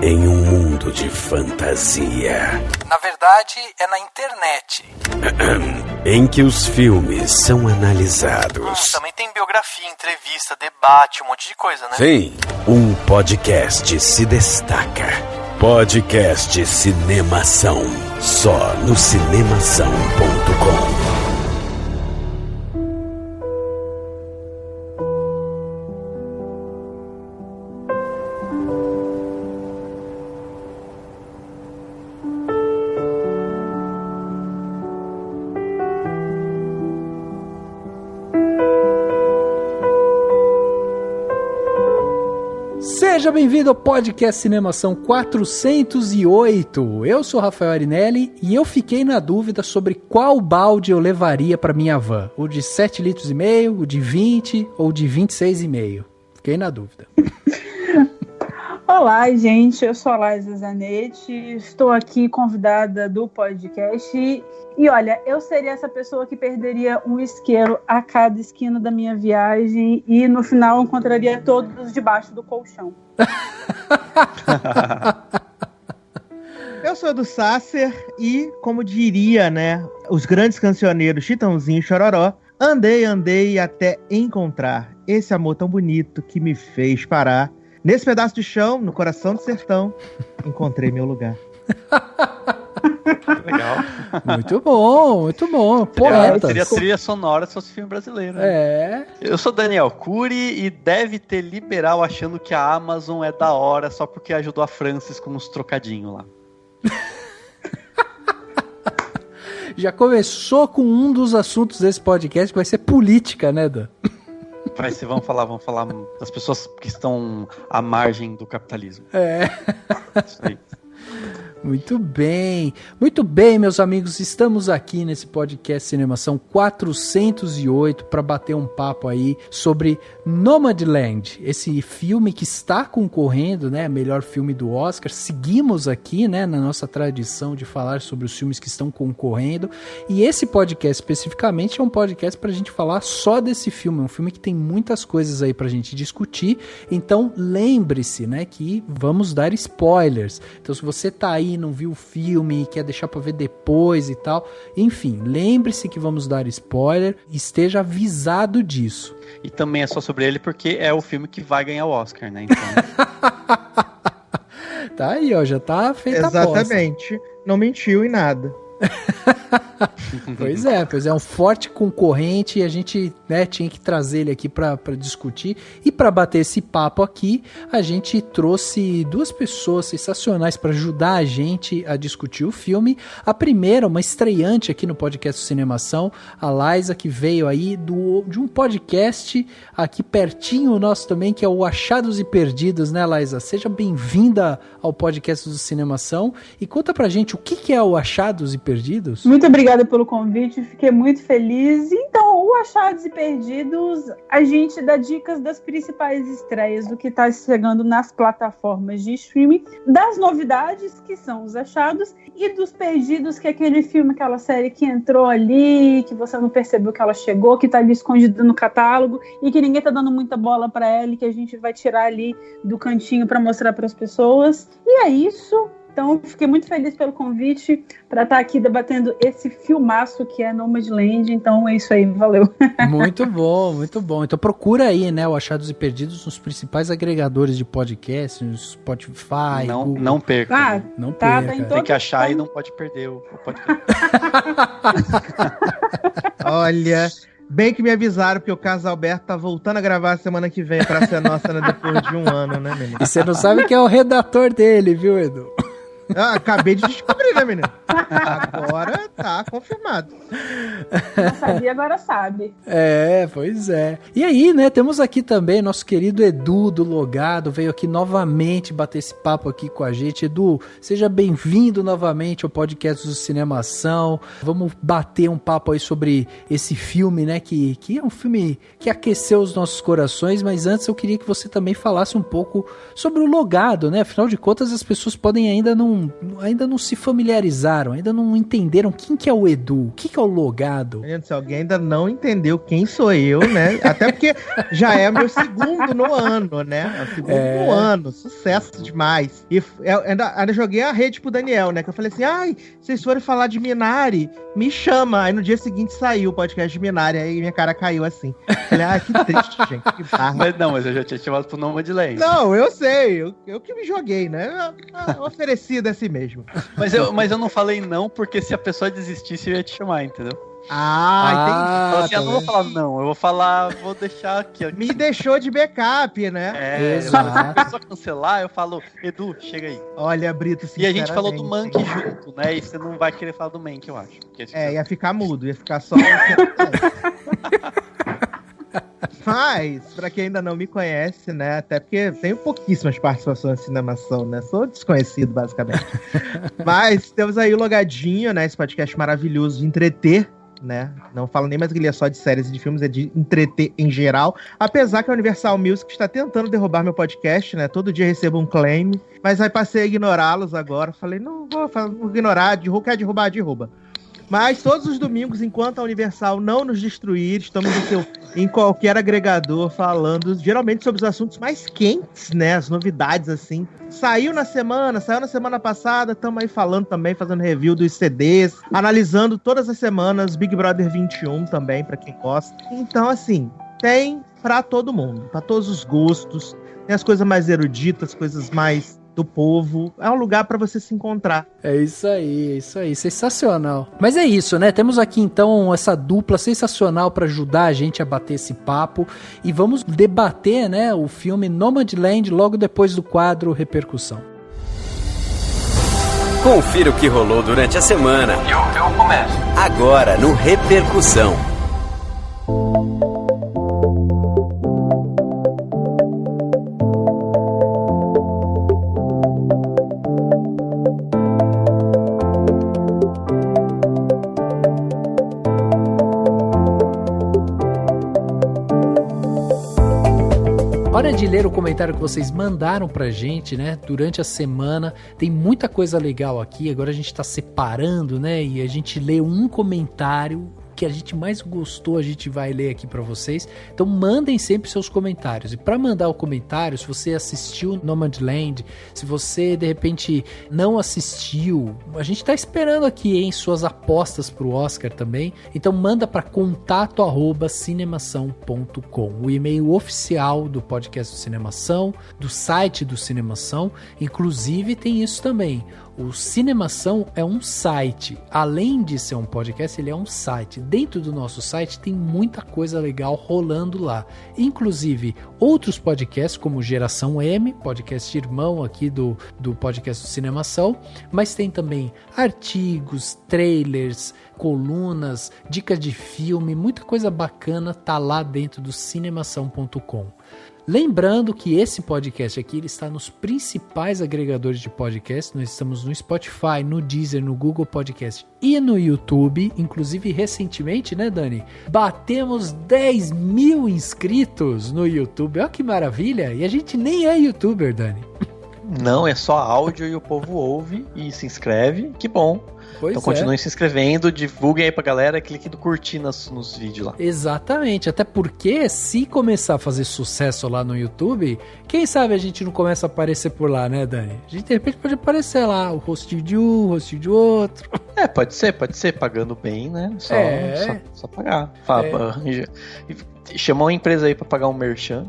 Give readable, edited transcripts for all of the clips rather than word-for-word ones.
em um mundo de fantasia. Na verdade, é na internet. Em que os filmes são analisados. Também tem biografia, entrevista, debate, um monte de coisa, né? Sim, um podcast se destaca. Podcast Cinemação. Só no cinemação.com. Seja bem-vindo ao podcast Cinemação 408. Eu sou Rafael Arinelli e eu fiquei na dúvida sobre qual balde eu levaria para minha van. O de 7,5 litros, o de 20 ou o de 26,5. Fiquei na dúvida. Olá, gente. Eu sou a Laísa Zanetti. Estou aqui convidada do podcast. E olha, eu seria essa pessoa que perderia um isqueiro a cada esquina da minha viagem e no final encontraria todos debaixo do colchão. Eu sou do Sácer e, como diria, né, os grandes cancioneiros Chitãozinho e Chororó, andei até encontrar esse amor tão bonito que me fez parar. Nesse pedaço de chão, no coração do sertão, encontrei meu lugar. Legal. Muito bom. Poetas. Seria trilha sonora se fosse filme brasileiro. Né? É. Eu sou Daniel Cury e deve ter liberal achando que a Amazon é da hora só porque ajudou a Francis com uns trocadinhos lá. Já começou com um dos assuntos desse podcast que vai ser política, né, Dan? Vai ser, vamos falar das pessoas que estão à margem do capitalismo. É. Isso aí. Muito bem, meus amigos, estamos aqui nesse podcast Cinemação 408 para bater um papo aí sobre Nomadland, esse filme que está concorrendo, né, melhor filme do Oscar. Seguimos aqui, né, na nossa tradição de falar sobre os filmes que estão concorrendo, e esse podcast especificamente é um podcast para a gente falar só desse filme, um filme que tem muitas coisas aí para a gente discutir. Então lembre-se, né, que vamos dar spoilers. Então se você tá aí não viu o filme e quer deixar pra ver depois e tal, enfim, lembre-se que vamos dar spoiler, esteja avisado disso. E também é só sobre ele porque é o filme que vai ganhar o Oscar, né? Então... Tá aí, ó, já tá feita a aposta. Exatamente, não mentiu em nada. Pois é, um forte concorrente e a gente, né, tinha que trazer ele aqui para discutir. E para bater esse papo aqui, a gente trouxe duas pessoas sensacionais para ajudar a gente a discutir o filme. A primeira, uma estreante aqui no podcast Cinemação, a Laísa, que veio aí de um podcast aqui pertinho nosso também, que é o Achados e Perdidos, né, Laísa? Seja bem-vinda ao podcast do Cinemação e conta pra gente o que é o Achados e Perdidos. Muito obrigada pelo convite, fiquei muito feliz. Então, o Achados e Perdidos, a gente dá dicas das principais estreias, do que está chegando nas plataformas de streaming, das novidades, que são os achados, e dos perdidos, que é aquele filme, aquela série que entrou ali, que você não percebeu que ela chegou, que está ali escondida no catálogo, e que ninguém está dando muita bola para ela, e que a gente vai tirar ali do cantinho para mostrar para as pessoas. E é isso. Então, fiquei muito feliz pelo convite para estar aqui debatendo esse filmaço que é Nomadland. Então, é isso aí, valeu. Muito bom. Então, procura aí, né, o Achados e Perdidos nos principais agregadores de podcast, no Spotify, Google. Não perca. Não perca. Tá em Tem que achar e não pode perder o podcast. Olha, bem que me avisaram, porque o Carlos Alberto tá voltando a gravar a semana que vem pra ser nossa, né, depois de um ano, né, menino? E você não sabe quem é o redator dele, viu, Edu? Ah, acabei de descobrir, né, menino? Agora tá confirmado. Não sabia, agora sabe. É, pois é. E aí, né, temos aqui também nosso querido Edu do Logado, veio aqui novamente bater esse papo aqui com a gente. Edu, seja bem-vindo novamente ao podcast do Cinemação. Vamos bater um papo aí sobre esse filme, né, que é um filme que aqueceu os nossos corações, mas antes eu queria que você também falasse um pouco sobre o Logado, né? Afinal de contas, as pessoas podem ainda não se familiarizar familiarizaram, ainda não entenderam quem que é o Edu, o que é o Logado. Se alguém ainda não entendeu quem sou eu, né? Até porque já é meu segundo no ano, né? O segundo no ano, sucesso demais. E eu ainda joguei a rede pro Daniel, né? Que eu falei assim, ai, vocês forem falar de Minari, me chama. Aí no dia seguinte saiu o podcast de Minari, aí minha cara caiu assim. Falei, ai, que triste, gente, que barra. Mas eu já tinha chamado pro Nomadland. Não, eu sei, eu que me joguei, né? Oferecido assim mesmo. Mas eu não falei não, porque se a pessoa desistisse, eu ia te chamar, entendeu? Entendi. Eu não vou falar não, eu vou falar, vou deixar aqui. Me deixou de backup, né? Exato. Se a pessoa cancelar, eu falo, Edu, chega aí. Olha, Brito, E a gente falou do Mank junto, né? E você não vai querer falar do Mank, eu acho. Ia ficar mudo, ia ficar só... Mas, pra quem ainda não me conhece, né? Até porque tenho pouquíssimas participações em cinemação, né? Sou desconhecido, basicamente. Mas temos aí o Logadinho, né? Esse podcast maravilhoso de entreter, né? Não falo nem mais que ele é só de séries e de filmes, é de entreter em geral. Apesar que a Universal Music está tentando derrubar meu podcast, né? Todo dia recebo um claim. Mas aí passei a ignorá-los agora. Falei, não vou ignorar, quer derrubar, derruba. Mas todos os domingos, enquanto a Universal não nos destruir, estamos em qualquer agregador falando geralmente sobre os assuntos mais quentes, né? As novidades, assim. Saiu na semana passada, estamos aí falando também, fazendo review dos CDs, analisando todas as semanas Big Brother 21 também, pra quem gosta. Então, assim, tem pra todo mundo, pra todos os gostos. Tem as coisas mais eruditas, coisas mais do povo. É um lugar pra você se encontrar. É isso aí, sensacional. Mas é isso, né? Temos aqui então essa dupla sensacional pra ajudar a gente a bater esse papo e vamos debater, né, o filme Nomadland logo depois do quadro Repercussão. Confira o que rolou durante a semana. Eu começo. Agora no Repercussão. Hora de ler o comentário que vocês mandaram pra gente, né, durante a semana. Tem muita coisa legal aqui, agora a gente tá separando, né, e a gente lê um comentário que a gente mais gostou, a gente vai ler aqui pra vocês. Então mandem sempre seus comentários. E pra mandar o comentário, se você assistiu Nomadland, se você de repente não assistiu, a gente tá esperando aqui, hein, suas apostas pro Oscar também. Então manda pra contato@cinemação.com, o e-mail oficial do podcast do Cinemação, do site do Cinemação. Inclusive tem isso também. O Cinemação é um site, além de ser um podcast, ele é um site. Dentro do nosso site tem muita coisa legal rolando lá, inclusive outros podcasts como Geração M, podcast irmão aqui do podcast do Cinemação, mas tem também artigos, trailers, colunas, dicas de filme, muita coisa bacana tá lá dentro do cinemação.com. Lembrando que esse podcast aqui ele está nos principais agregadores de podcast. Nós estamos no Spotify, no Deezer, no Google Podcast e no YouTube. Inclusive, recentemente, né, Dani? Batemos 10 mil inscritos no YouTube. Olha que maravilha! E a gente nem é youtuber, Dani. Não, é só áudio e o povo ouve e se inscreve. Que bom. Pois então continuem se inscrevendo, divulguem aí pra galera, clique no curtir nos vídeos lá. Exatamente, até porque se começar a fazer sucesso lá no YouTube, quem sabe a gente não começa a aparecer por lá, né, Dani? A gente de repente pode aparecer lá, o rostinho de um, o rostinho de outro. Pode ser, pagando bem, né? Só pagar. Chamar uma empresa aí pra pagar um merchan.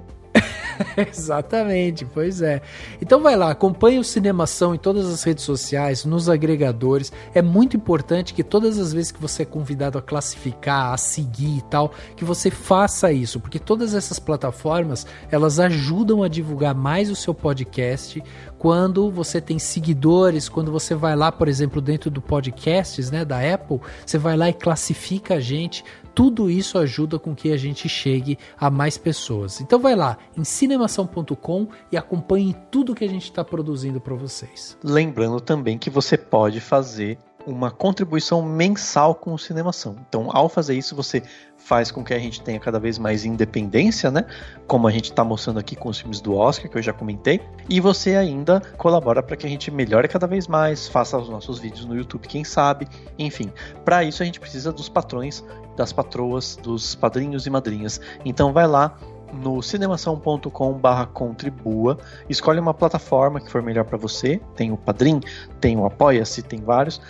Exatamente, pois é. Então vai lá, acompanhe o Cinemação em todas as redes sociais, nos agregadores. É muito importante que todas as vezes que você é convidado a classificar, a seguir e tal, que você faça isso, porque todas essas plataformas, elas ajudam a divulgar mais o seu podcast. Quando você tem seguidores, quando você vai lá, por exemplo, dentro do Podcasts, né, da Apple, você vai lá e classifica a gente. Tudo isso ajuda com que a gente chegue a mais pessoas. Então vai lá em cinemação.com e acompanhe tudo que a gente está produzindo para vocês. Lembrando também que você pode fazer uma contribuição mensal com o Cinemação. Então, ao fazer isso, você faz com que a gente tenha cada vez mais independência, né? Como a gente está mostrando aqui com os filmes do Oscar, que eu já comentei. E você ainda colabora para que a gente melhore cada vez mais, faça os nossos vídeos no YouTube, quem sabe. Enfim, para isso a gente precisa dos patrões, das patroas, dos padrinhos e madrinhas. Então vai lá no cinemação.com/contribua, escolhe uma plataforma que for melhor para você. Tem o Padrim, tem o Apoia-se, tem vários.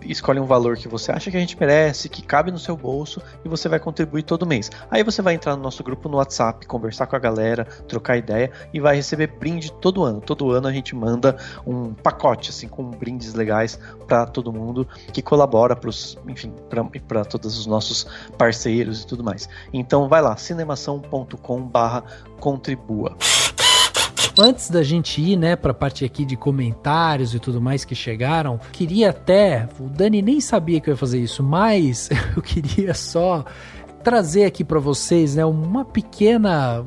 Escolhe um valor que você acha que a gente merece, que cabe no seu bolso, e você vai contribuir todo mês. Aí você vai entrar no nosso grupo no WhatsApp, conversar com a galera, trocar ideia, e vai receber brinde todo ano. Todo ano a gente manda um pacote assim, com brindes legais para todo mundo que colabora para todos os nossos parceiros e tudo mais. Então vai lá, cinemação.com/contribua. Antes da gente ir, né, pra parte aqui de comentários e tudo mais que chegaram, queria até, o Dani nem sabia que eu ia fazer isso, mas eu queria só trazer aqui pra vocês, né, uma pequena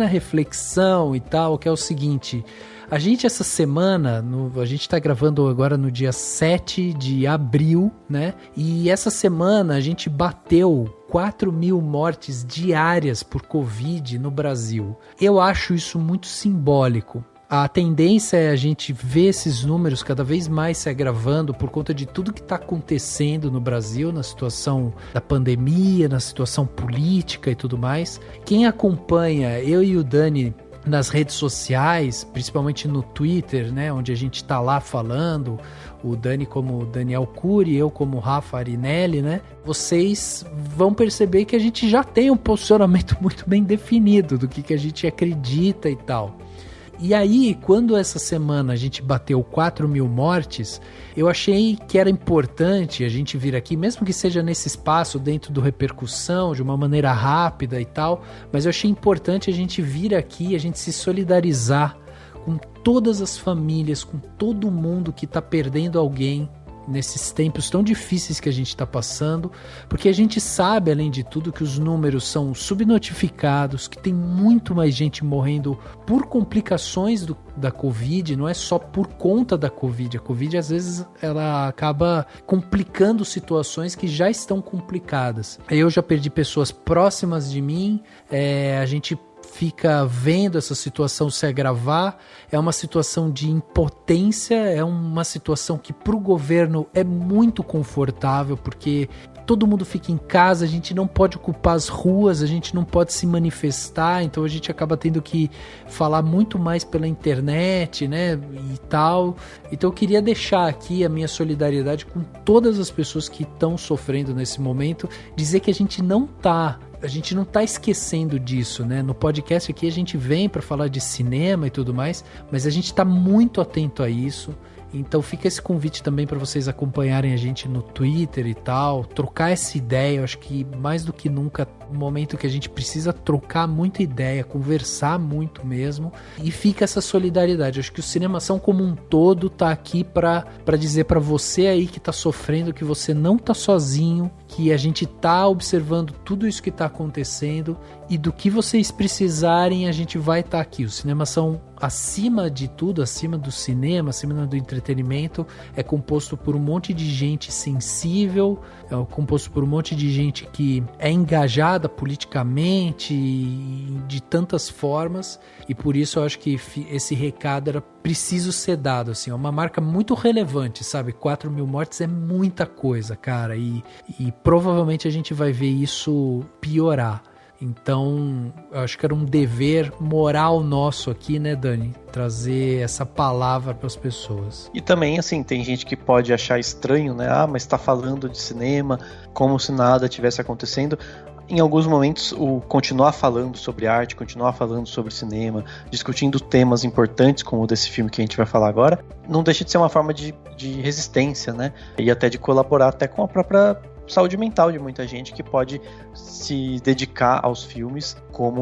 reflexão e tal, que é o seguinte: a gente essa semana, a gente tá gravando agora no dia 7 de abril, né, e essa semana a gente bateu 4.000 mortes diárias por Covid no Brasil. Eu acho isso muito simbólico. A tendência é a gente ver esses números cada vez mais se agravando por conta de tudo que está acontecendo no Brasil, na situação da pandemia, na situação política e tudo mais. Quem acompanha eu e o Dani nas redes sociais, principalmente no Twitter, né, onde a gente está lá falando, o Dani como Daniel Cury, eu como Rafa Arinelli, né, vocês vão perceber que a gente já tem um posicionamento muito bem definido do que a gente acredita e tal. E aí, quando essa semana a gente bateu 4.000 mortes, eu achei que era importante a gente vir aqui, mesmo que seja nesse espaço, dentro do Repercussão, de uma maneira rápida e tal, mas eu achei importante a gente vir aqui, a gente se solidarizar com todas as famílias, com todo mundo que está perdendo alguém nesses tempos tão difíceis que a gente está passando, porque a gente sabe, além de tudo, que os números são subnotificados, que tem muito mais gente morrendo por complicações da Covid, não é só por conta da Covid. A Covid, às vezes, ela acaba complicando situações que já estão complicadas. Eu já perdi pessoas próximas de mim, a gente fica vendo essa situação se agravar, é uma situação de impotência, é uma situação que para o governo é muito confortável, porque todo mundo fica em casa, a gente não pode ocupar as ruas, a gente não pode se manifestar, então a gente acaba tendo que falar muito mais pela internet, né, e tal. Então eu queria deixar aqui a minha solidariedade com todas as pessoas que estão sofrendo nesse momento, dizer que a gente não tá esquecendo disso, né? No podcast aqui a gente vem para falar de cinema e tudo mais, mas a gente está muito atento a isso. Então fica esse convite também para vocês acompanharem a gente no Twitter e tal, trocar essa ideia. Eu acho que mais do que nunca, um momento que a gente precisa trocar muita ideia, conversar muito mesmo, e fica essa solidariedade. Eu acho que o Cinemação como um todo tá aqui para dizer para você aí que tá sofrendo que você não tá sozinho, que a gente tá observando tudo isso que tá acontecendo, e do que vocês precisarem a gente vai estar aqui. O Cinemação, acima de tudo, acima do cinema, acima do entretenimento, é composto por um monte de gente sensível, é composto por um monte de gente que é engajada politicamente de tantas formas, e por isso eu acho que esse recado era preciso ser dado, assim, é uma marca muito relevante, sabe? 4.000 mortes é muita coisa, cara, e provavelmente a gente vai ver isso piorar. Então, eu acho que era um dever moral nosso aqui, né, Dani? Trazer essa palavra para as pessoas. E também, assim, tem gente que pode achar estranho, né? Ah, mas tá falando de cinema como se nada tivesse acontecendo. Em alguns momentos, o continuar falando sobre arte, continuar falando sobre cinema, discutindo temas importantes como o desse filme que a gente vai falar agora, não deixa de ser uma forma de resistência, né? E até de colaborar até com a própria saúde mental de muita gente que pode se dedicar aos filmes como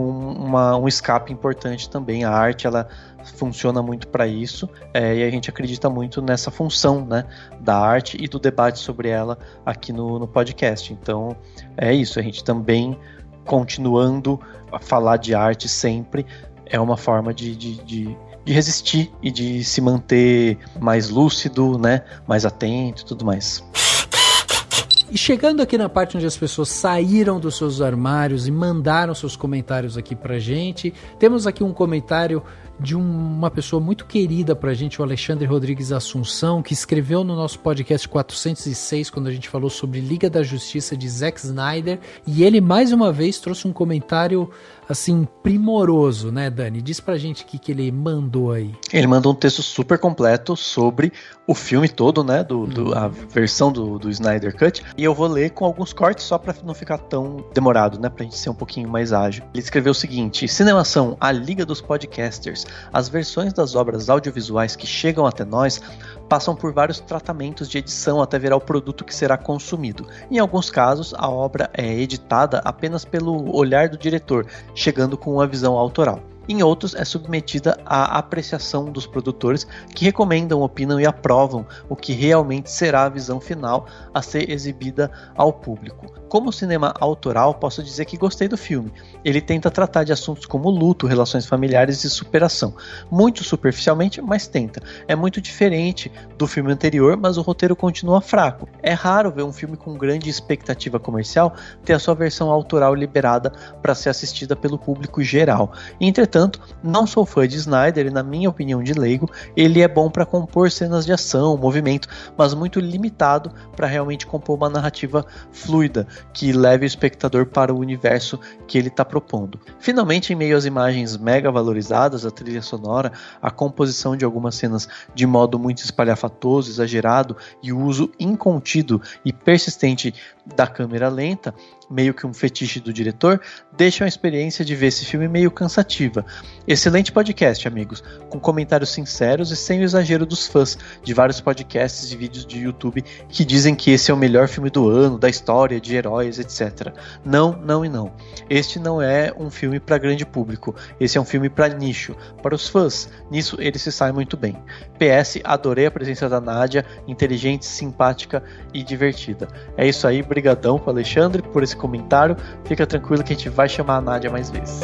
um escape importante também. A arte, ela funciona muito para isso, e a gente acredita muito nessa função, né, da arte e do debate sobre ela aqui no podcast. Então é isso, a gente também continuando a falar de arte sempre é uma forma de resistir e de se manter mais lúcido, né, mais atento e tudo mais. E chegando aqui na parte onde as pessoas saíram dos seus armários e mandaram seus comentários aqui pra gente, temos aqui um comentário de uma pessoa muito querida pra gente, o Alexandre Rodrigues Assunção, que escreveu no nosso podcast 406, quando a gente falou sobre Liga da Justiça de Zack Snyder, e ele mais uma vez trouxe um comentário assim, primoroso, né, Dani? Diz pra gente o que ele mandou aí. Ele mandou um texto super completo sobre o filme todo, né, a versão do Snyder Cut, e eu vou ler com alguns cortes só pra não ficar tão demorado, né, pra gente ser um pouquinho mais ágil. Ele escreveu o seguinte: Cinemação, a Liga dos Podcasters. As versões das obras audiovisuais que chegam até nós passam por vários tratamentos de edição até virar o produto que será consumido. Em alguns casos, a obra é editada apenas pelo olhar do diretor, chegando com uma visão autoral. Em outros, é submetida à apreciação dos produtores, que recomendam, opinam e aprovam o que realmente será a visão final a ser exibida ao público. Como cinema autoral, posso dizer que gostei do filme. Ele tenta tratar de assuntos como luto, relações familiares e superação. Muito superficialmente, mas tenta. É muito diferente do filme anterior, mas o roteiro continua fraco. É raro ver um filme com grande expectativa comercial ter a sua versão autoral liberada para ser assistida pelo público geral. Entretanto, não sou fã de Snyder e, na minha opinião de leigo, ele é bom para compor cenas de ação, movimento, mas muito limitado para realmente compor uma narrativa fluida, que leve o espectador para o universo que ele está propondo. Finalmente, em meio às imagens mega valorizadas, a trilha sonora, a composição de algumas cenas de modo muito espalhafatoso, exagerado e o uso incontido e persistente da câmera lenta, meio que um fetiche do diretor, deixam a experiência de ver esse filme meio cansativa. Excelente podcast, amigos, com comentários sinceros e sem o exagero dos fãs de vários podcasts e vídeos de YouTube que dizem que esse é o melhor filme do ano, da história, de heróis, etc. Não, não e não. Este não é um filme para grande público, esse é um filme para nicho, para os fãs. Nisso ele se sai muito bem. PS, adorei a presença da Nádia, inteligente, simpática e divertida. É isso aí, brigadão pro Alexandre por esse comentário. Fica tranquilo que a gente vai chamar a Nádia mais vezes.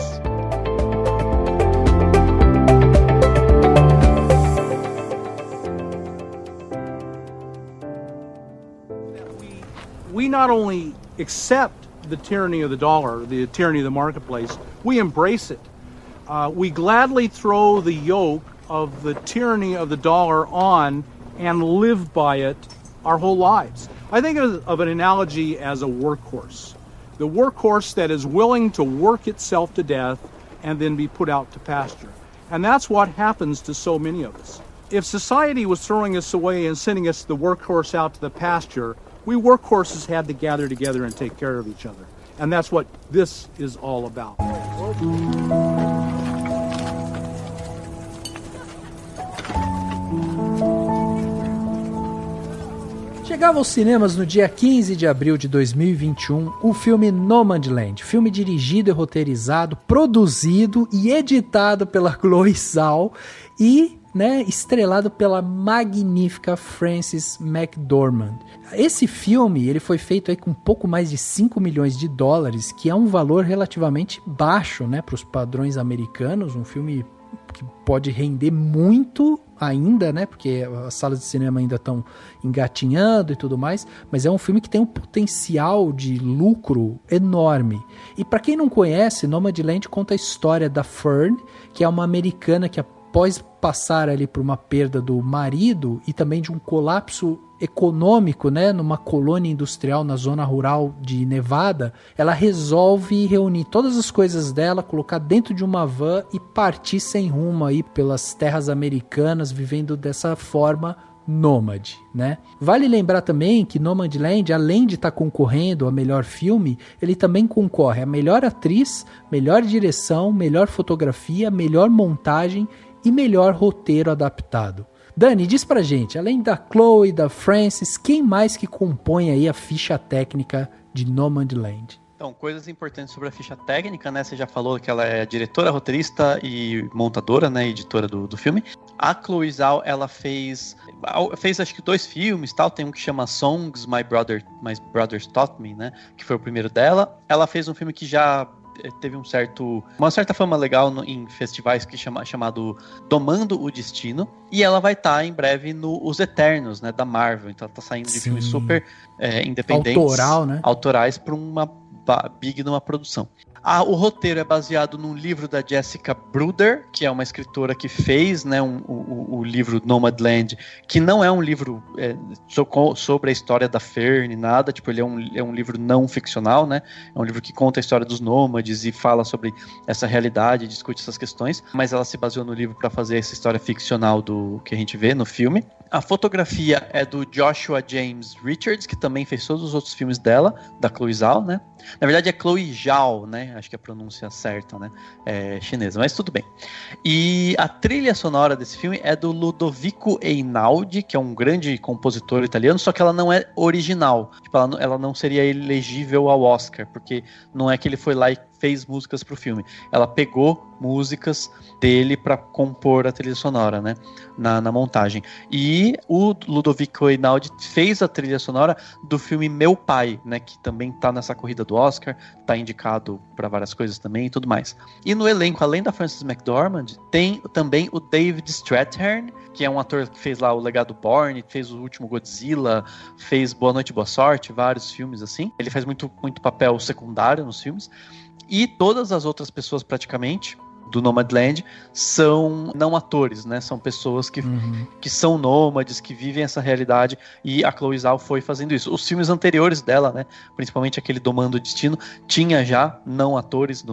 We not only accept the tyranny of the dollar, the tyranny of the marketplace, we embrace it. We gladly throw the yoke of the tyranny of the dollar on and live by it our whole lives. I think of an analogy as a workhorse. The workhorse that is willing to work itself to death and then be put out to pasture. And that's what happens to so many of us. If society was throwing us away and sending us the workhorse out to the pasture, we workhorses had to gather together and take care of each other. And that's what this is all about. Chegava aos cinemas no dia 15 de abril de 2021 o filme Nomadland, filme dirigido e roteirizado, produzido e editado pela Chloe Zhao e estrelado pela magnífica Frances McDormand. Esse filme ele foi feito aí com um pouco mais de 5 milhões de dólares, que é um valor relativamente baixo, para os padrões americanos, um filme que pode render muito ainda, porque as salas de cinema ainda estão engatinhando e tudo mais, mas é um filme que tem um potencial de lucro enorme. E para quem não conhece, Nomadland conta a história da Fern, que é uma americana que após passar ali por uma perda do marido e também de um colapso econômico, numa colônia industrial na zona rural de Nevada, ela resolve reunir todas as coisas dela, colocar dentro de uma van e partir sem rumo aí pelas terras americanas, vivendo dessa forma nômade, Vale lembrar também que Nomadland, além de estar concorrendo a melhor filme, ele também concorre a melhor atriz, melhor direção, melhor fotografia, melhor montagem e melhor roteiro adaptado. Dani, diz pra gente, além da Chloe, da Frances, quem mais que compõe aí a ficha técnica de Nomadland? Então, coisas importantes sobre a ficha técnica, Você já falou que ela é diretora, roteirista e montadora, editora do filme. A Chloe Zhao, ela fez acho que 2 filmes, tal. Tem um que chama Songs, My Brothers Taught Me, que foi o primeiro dela. Ela fez um filme que já teve uma certa fama legal em festivais chamado Domando o Destino, e ela vai estar em breve no Os Eternos, né, da Marvel. Então ela tá saindo de filmes super independentes, autorais para uma big numa produção. O roteiro é baseado num livro da Jessica Bruder, que é uma escritora que fez, né, o livro Nomadland, que não é um livro sobre a história da Fern, nada, tipo, ele é um livro não ficcional, né, é um livro que conta a história dos nômades e fala sobre essa realidade, discute essas questões, mas ela se baseou no livro para fazer essa história ficcional do que a gente vê no filme. A fotografia é do Joshua James Richards, que também fez todos os outros filmes dela, da Chloe Zhao, né? Na verdade é Chloe Zhao, né? Acho que é a pronúncia certa, né? É chinesa, mas tudo bem. E a trilha sonora desse filme é do Ludovico Einaudi, que é um grande compositor italiano, só que ela não é original. Tipo, ela não seria elegível ao Oscar, porque não é que ele foi lá e fez músicas pro filme. Ela pegou músicas dele para compor a trilha sonora, né, na montagem. E o Ludovico Einaudi fez a trilha sonora do filme Meu Pai, né, que também tá nessa corrida do Oscar, tá indicado para várias coisas também e tudo mais. E no elenco, além da Frances McDormand, tem também o David Strathairn, que é um ator que fez lá o Legado Born, fez o último Godzilla, fez Boa Noite, Boa Sorte, vários filmes assim. Ele faz muito papel secundário nos filmes. E todas as outras pessoas, praticamente, do Nomadland, são não atores, né? São pessoas que são nômades, que vivem essa realidade, e a Chloe Zhao foi fazendo isso. Os filmes anteriores dela, né? Principalmente aquele Domando o Destino, tinha já não atores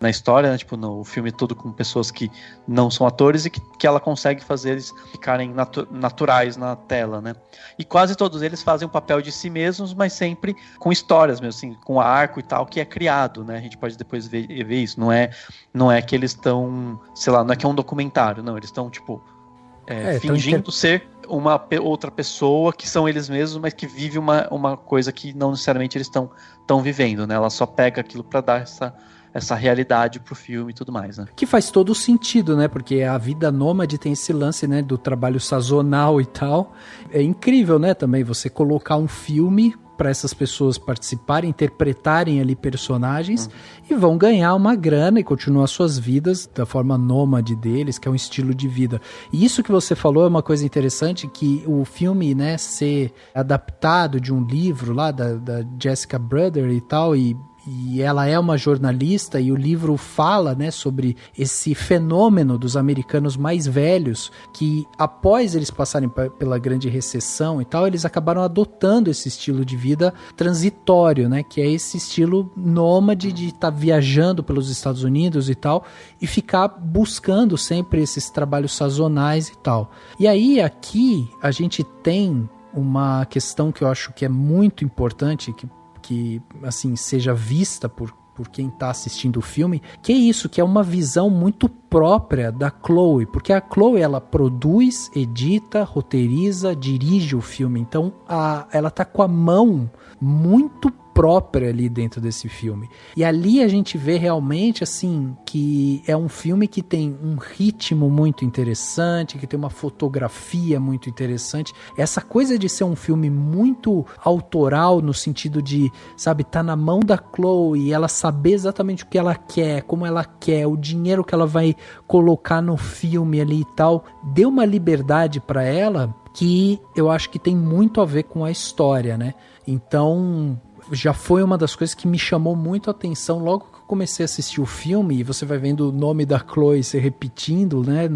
na história, né? Tipo, no filme todo com pessoas que não são atores e que ela consegue fazer eles ficarem naturais na tela, né? E quase todos eles fazem o papel de si mesmos, mas sempre com histórias mesmo, assim, com arco e tal, que é criado, né? A gente pode depois ver isso. Não é que eles estão, sei lá, não é que é um documentário, não, eles estão, tipo, fingindo ser uma outra pessoa que são eles mesmos, mas que vive uma coisa que não necessariamente eles estão vivendo, né? Ela só pega aquilo para dar essa realidade pro filme e tudo mais, né? Que faz todo sentido, né? Porque a vida nômade tem esse lance, né, do trabalho sazonal e tal. É incrível, né, também você colocar um filme para essas pessoas participarem, interpretarem ali personagens e vão ganhar uma grana e continuar suas vidas da forma nômade deles, que é um estilo de vida. E isso que você falou é uma coisa interessante, que o filme, né, ser adaptado de um livro lá da Jessica Bruder e tal, e ela é uma jornalista, e o livro fala, né, sobre esse fenômeno dos americanos mais velhos, que após eles passarem pela grande recessão e tal, eles acabaram adotando esse estilo de vida transitório, né, que é esse estilo nômade de estar viajando pelos Estados Unidos e tal, e ficar buscando sempre esses trabalhos sazonais e tal. E aí aqui a gente tem uma questão que eu acho que é muito importante, que assim, seja vista por quem está assistindo o filme, que é isso, que é uma visão muito própria da Chloe, porque a Chloe, ela produz, edita, roteiriza, dirige o filme, então ela tá com a mão muito própria ali dentro desse filme. E ali a gente vê realmente, assim, que é um filme que tem um ritmo muito interessante, que tem uma fotografia muito interessante. Essa coisa de ser um filme muito autoral, no sentido de, sabe, tá na mão da Chloe e ela saber exatamente o que ela quer, como ela quer, o dinheiro que ela vai colocar no filme ali e tal, deu uma liberdade para ela que eu acho que tem muito a ver com a história, né? Então, já foi uma das coisas que me chamou muito a atenção logo que eu comecei a assistir o filme, e você vai vendo o nome da Chloe se repetindo, né,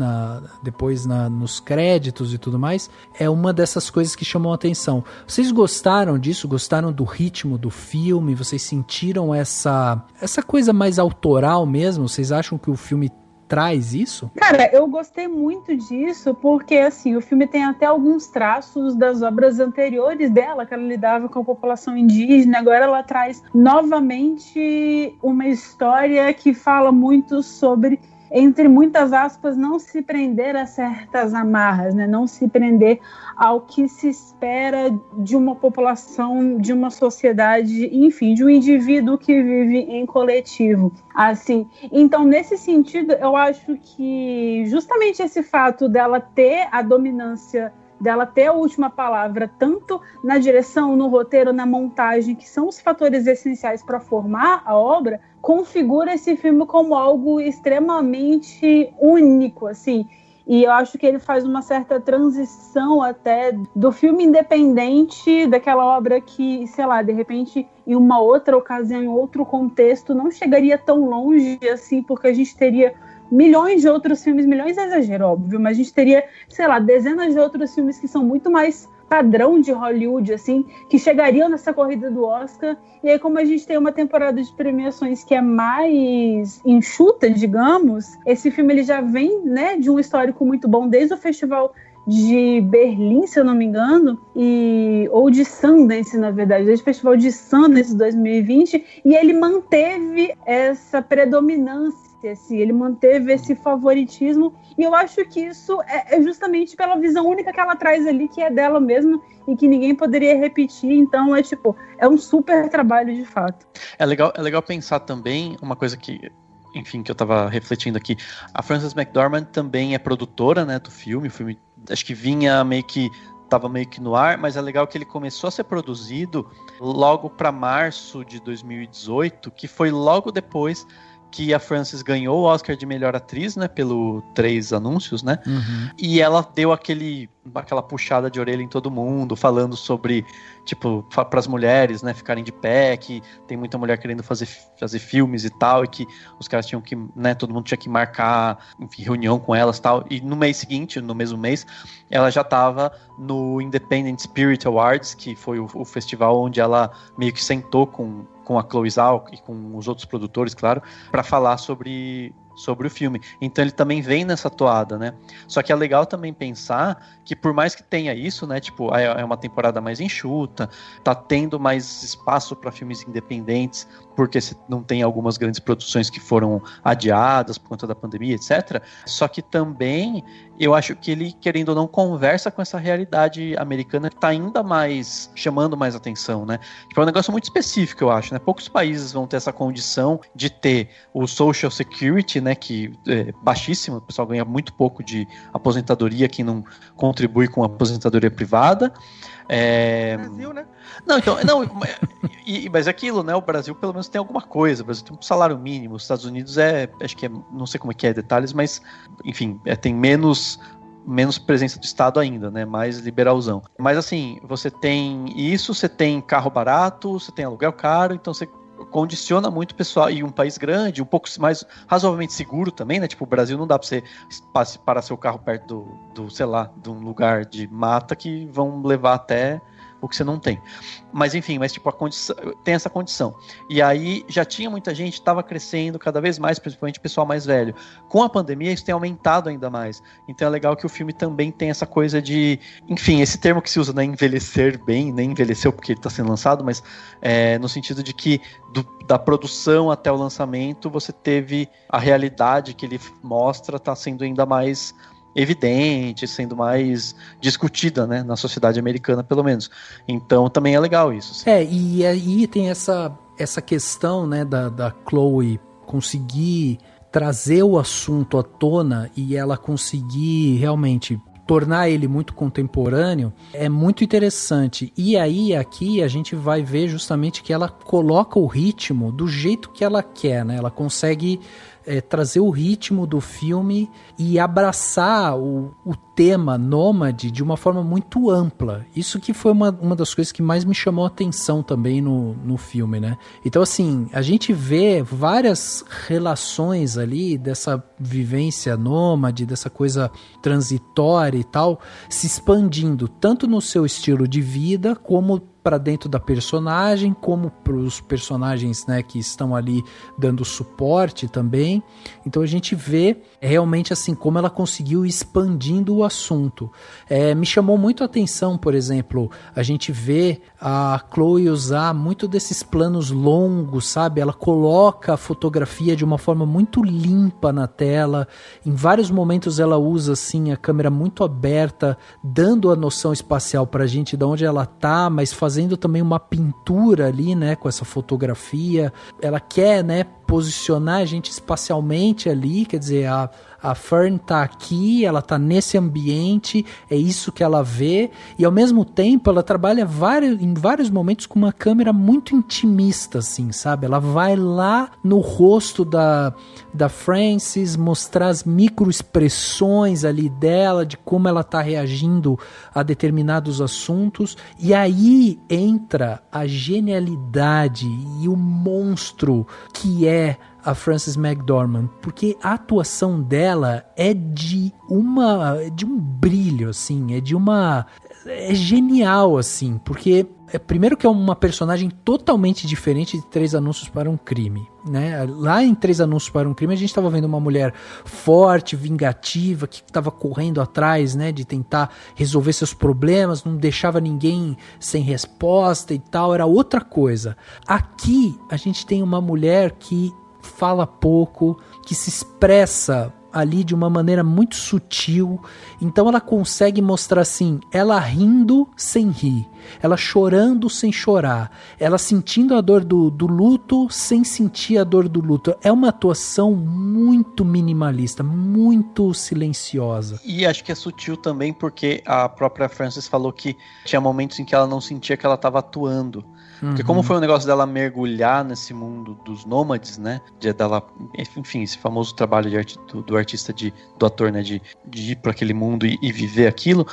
depois nos créditos e tudo mais, é uma dessas coisas que chamam a atenção. Vocês gostaram disso? Gostaram do ritmo do filme? Vocês sentiram essa coisa mais autoral mesmo? Vocês acham que o filme traz isso? Cara, eu gostei muito disso, porque assim, o filme tem até alguns traços das obras anteriores dela, que ela lidava com a população indígena. Agora ela traz novamente uma história que fala muito sobre, entre muitas aspas, não se prender a certas amarras, né? Não se prender ao que se espera de uma população, de uma sociedade, enfim, de um indivíduo que vive em coletivo. Assim, então, nesse sentido, eu acho que justamente esse fato dela ter a dominância dela ter a última palavra, tanto na direção, no roteiro, na montagem, que são os fatores essenciais para formar a obra, configura esse filme como algo extremamente único, assim. E eu acho que ele faz uma certa transição até do filme independente, daquela obra que, sei lá, de repente, em uma outra ocasião, em outro contexto, não chegaria tão longe assim, porque a gente teria milhões de outros filmes, milhões é exagero, óbvio, mas a gente teria, sei lá, dezenas de outros filmes que são muito mais padrão de Hollywood, assim, que chegariam nessa corrida do Oscar. E aí, como a gente tem uma temporada de premiações que é mais enxuta, digamos, esse filme ele já vem, né, de um histórico muito bom desde o Festival de Berlim, se eu não me engano, ou de Sundance, na verdade, desde o Festival de Sundance 2020, e ele manteve essa predominância, assim, ele manteve esse favoritismo, e eu acho que isso é justamente pela visão única que ela traz ali, que é dela mesma, e que ninguém poderia repetir. Então é um super trabalho de fato. É legal pensar também uma coisa que, enfim, que eu tava refletindo aqui. A Frances McDormand também é produtora, né, do filme. O filme acho que tava meio que no ar, mas é legal que ele começou a ser produzido logo para março de 2018, que foi logo depois que a Frances ganhou o Oscar de melhor atriz, né, pelo 3 Anúncios, né, e ela deu aquela puxada de orelha em todo mundo, falando sobre, tipo, para as mulheres, né, ficarem de pé, que tem muita mulher querendo fazer filmes e tal, e que os caras tinham que, né, todo mundo tinha que marcar, enfim, reunião com elas e tal, e no mês seguinte, no mesmo mês, ela já estava no Independent Spirit Awards, que foi o festival onde ela meio que sentou com a Chloe Zhao e com os outros produtores, claro, para falar sobre o filme. Então ele também vem nessa toada, né? Só que é legal também pensar que por mais que tenha isso, né, tipo, é uma temporada mais enxuta, tá tendo mais espaço para filmes independentes, porque não tem algumas grandes produções que foram adiadas por conta da pandemia, etc. Só que também eu acho que ele, querendo ou não, conversa com essa realidade americana que tá ainda mais chamando mais atenção, né? Tipo, é um negócio muito específico, eu acho, né? Poucos países vão ter essa condição de ter o Social Security, né, que é baixíssimo, o pessoal ganha muito pouco de aposentadoria, quem não contribui com a aposentadoria privada. Brasil, né? Mas é aquilo, né? O Brasil pelo menos tem alguma coisa. O Brasil tem um salário mínimo. Os Estados Unidos acho que não sei como é que é detalhes, mas enfim, tem menos presença do Estado ainda, né? Mais liberalzão. Mas assim, você tem isso, você tem carro barato, você tem aluguel caro, então você condiciona muito o pessoal, e um país grande, um pouco mais razoavelmente seguro também, né? Tipo, o Brasil não dá pra você parar seu carro perto do sei lá, de um lugar de mata que vão levar até o que você não tem. Mas enfim, tipo, tem essa condição. E aí já tinha muita gente, estava crescendo cada vez mais, principalmente o pessoal mais velho. Com a pandemia isso tem aumentado ainda mais. Então é legal que o filme também tem essa coisa de, enfim, esse termo que se usa, né, envelhecer bem, nem envelheceu porque ele está sendo lançado, mas no sentido de que da produção até o lançamento você teve a realidade que ele mostra tá sendo ainda mais evidente, sendo mais discutida, né, na sociedade americana, pelo menos. Então também é legal isso. Assim. E aí tem essa questão, né, da Chloe conseguir trazer o assunto à tona e ela conseguir realmente tornar ele muito contemporâneo, é muito interessante. E aí aqui a gente vai ver justamente que ela coloca o ritmo do jeito que ela quer, né? Ela consegue trazer o ritmo do filme e abraçar o tema nômade de uma forma muito ampla. Isso que foi uma das coisas que mais me chamou a atenção também no filme, né? Então, assim, a gente vê várias relações ali dessa vivência nômade, dessa coisa transitória e tal, se expandindo tanto no seu estilo de vida, como para dentro da personagem, como para os personagens, né, que estão ali dando suporte também. Então a gente vê realmente assim como ela conseguiu expandindo o assunto. Me chamou muito a atenção, por exemplo, a gente vê a Chloe usar muito desses planos longos, sabe? Ela coloca a fotografia de uma forma muito limpa na tela. Em vários momentos ela usa assim a câmera muito aberta, dando a noção espacial para a gente de onde ela tá, mas fazendo também uma pintura ali, né, com essa fotografia. Ela quer, né, posicionar a gente espacialmente ali, quer dizer, a Fern tá aqui, ela tá nesse ambiente, é isso que ela vê, e ao mesmo tempo ela trabalha em vários momentos com uma câmera muito intimista, assim, sabe? Ela vai lá no rosto da Frances, mostrar as microexpressões ali dela, de como ela tá reagindo a determinados assuntos, e aí entra a genialidade e o monstro que é a Frances McDormand, porque a atuação dela é de um brilho, assim, é genial, assim, porque primeiro que é uma personagem totalmente diferente de 3 Anúncios para um Crime, né? Lá em 3 Anúncios para um Crime a gente estava vendo uma mulher forte, vingativa, que estava correndo atrás, né, de tentar resolver seus problemas, não deixava ninguém sem resposta e tal, era outra coisa. Aqui a gente tem uma mulher que fala pouco, que se expressa ali de uma maneira muito sutil, então ela consegue mostrar assim, ela rindo sem rir, ela chorando sem chorar, ela sentindo a dor do luto sem sentir a dor do luto. É uma atuação muito minimalista, muito silenciosa. E acho que é sutil também porque a própria Frances falou que tinha momentos em que ela não sentia que ela estava atuando. Porque como foi um negócio dela mergulhar nesse mundo dos nômades, né? Dela, enfim, esse famoso trabalho do artista, do ator, né? De ir para aquele mundo e viver aquilo.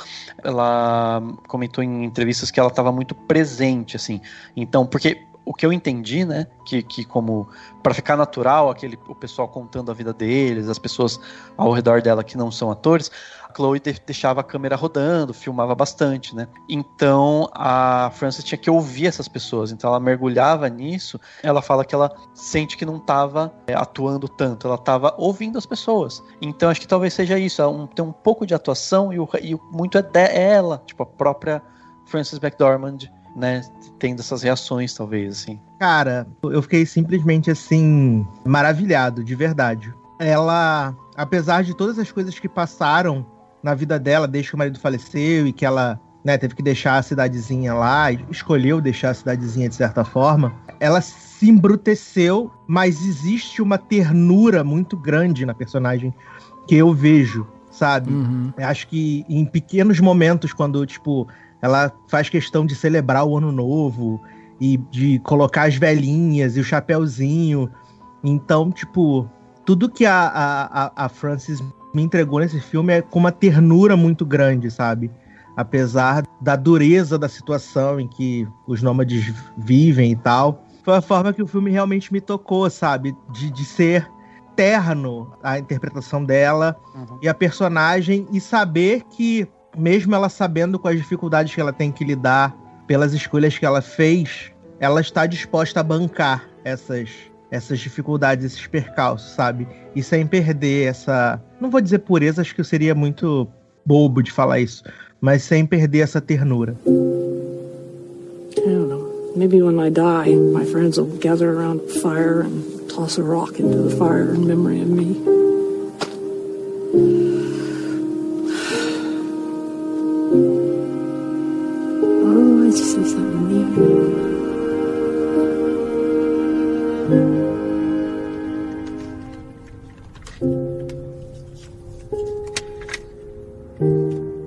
Ela comentou em entrevistas que ela estava muito presente, assim. Então, porque o que eu entendi, né? Que como para ficar natural, o pessoal contando a vida deles, as pessoas ao redor dela que não são atores, a Chloe deixava a câmera rodando, filmava bastante, né? Então a Frances tinha que ouvir essas pessoas, então ela mergulhava nisso. Ela fala que ela sente que não estava atuando tanto, ela estava ouvindo as pessoas. Então acho que talvez seja isso, tem um pouco de atuação e muito é ela, tipo a própria Frances McDormand, né, tendo essas reações, talvez, assim. Cara, eu fiquei simplesmente, assim, maravilhado, de verdade. Ela, apesar de todas as coisas que passaram na vida dela, desde que o marido faleceu e que ela, né, teve que deixar a cidadezinha lá, escolheu deixar a cidadezinha de certa forma, ela se embruteceu, mas existe uma ternura muito grande na personagem que eu vejo, sabe? Eu acho que em pequenos momentos, quando, tipo, ela faz questão de celebrar o ano novo e de colocar as velhinhas e o chapéuzinho. Então, tipo, tudo que a Frances me entregou nesse filme é com uma ternura muito grande, sabe? Apesar da dureza da situação em que os nômades vivem e tal. Foi a forma que o filme realmente me tocou, sabe? De ser terno a interpretação dela e a personagem, e saber que mesmo ela sabendo com as dificuldades que ela tem que lidar pelas escolhas que ela fez, ela está disposta a bancar essas dificuldades, esses percalços, sabe? E sem perder essa... Não vou dizer pureza, acho que eu seria muito bobo de falar isso, mas sem perder essa ternura. I don't know. Maybe when I die, my friends will gather around a fire and toss a rock into the fire in memory of me. Oh, I just see something new.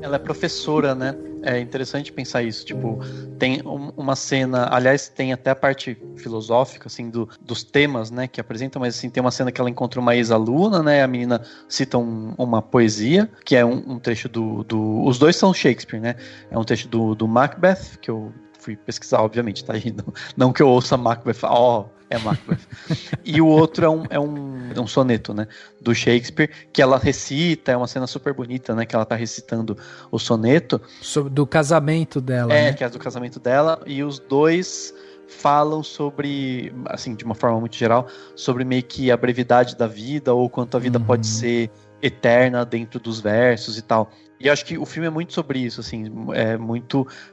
Ela é professora, né? É interessante pensar isso, tipo, tem uma cena, aliás, tem até a parte filosófica, assim, dos temas, né, que apresentam, mas, assim, tem uma cena que ela encontra uma ex-aluna, né, a menina cita uma poesia, que é um trecho os dois são Shakespeare, né, é um trecho do Macbeth, que eu fui pesquisar, obviamente, tá aí, não que eu ouça Macbeth, é Macbeth. E o outro é um soneto, né, do Shakespeare, que ela recita, é uma cena super bonita, né, que ela tá recitando o soneto. Do casamento dela, né? Que é do casamento dela, e os dois falam sobre, assim, de uma forma muito geral, sobre meio que a brevidade da vida, ou quanto a vida pode ser eterna dentro dos versos e tal. E eu acho que o filme é muito sobre isso, assim,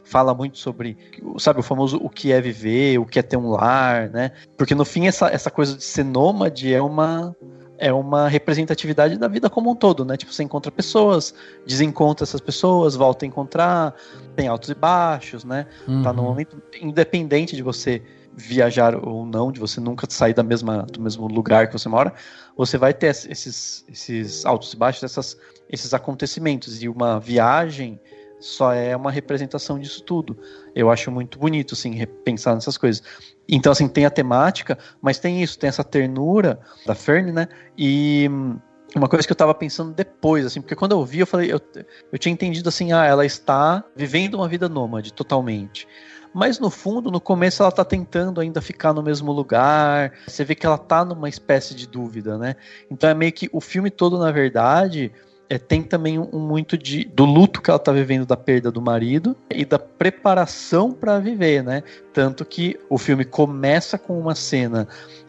fala muito sobre, sabe, o famoso o que é viver, o que é ter um lar, né? Porque no fim essa coisa de ser nômade é uma representatividade da vida como um todo, né? Tipo, você encontra pessoas, desencontra essas pessoas, volta a encontrar, tem altos e baixos, né? Tá no momento independente de você viajar ou não, de você nunca sair do mesmo lugar que você mora, você vai ter esses altos e baixos, esses acontecimentos, e uma viagem só é uma representação disso tudo. Eu acho muito bonito, assim, pensar nessas coisas. Então, assim, tem a temática, mas tem isso, tem essa ternura da Fern, né, e uma coisa que eu tava pensando depois, assim, porque quando eu vi, eu falei, eu tinha entendido, assim, ela está vivendo uma vida nômade, totalmente. Mas no fundo, no começo, ela tá tentando ainda ficar no mesmo lugar. Você vê que ela tá numa espécie de dúvida, né? Então é meio que o filme todo, na verdade, tem também muito do luto que ela tá vivendo da perda do marido e da preparação para viver, né? Tanto que o filme começa com uma cena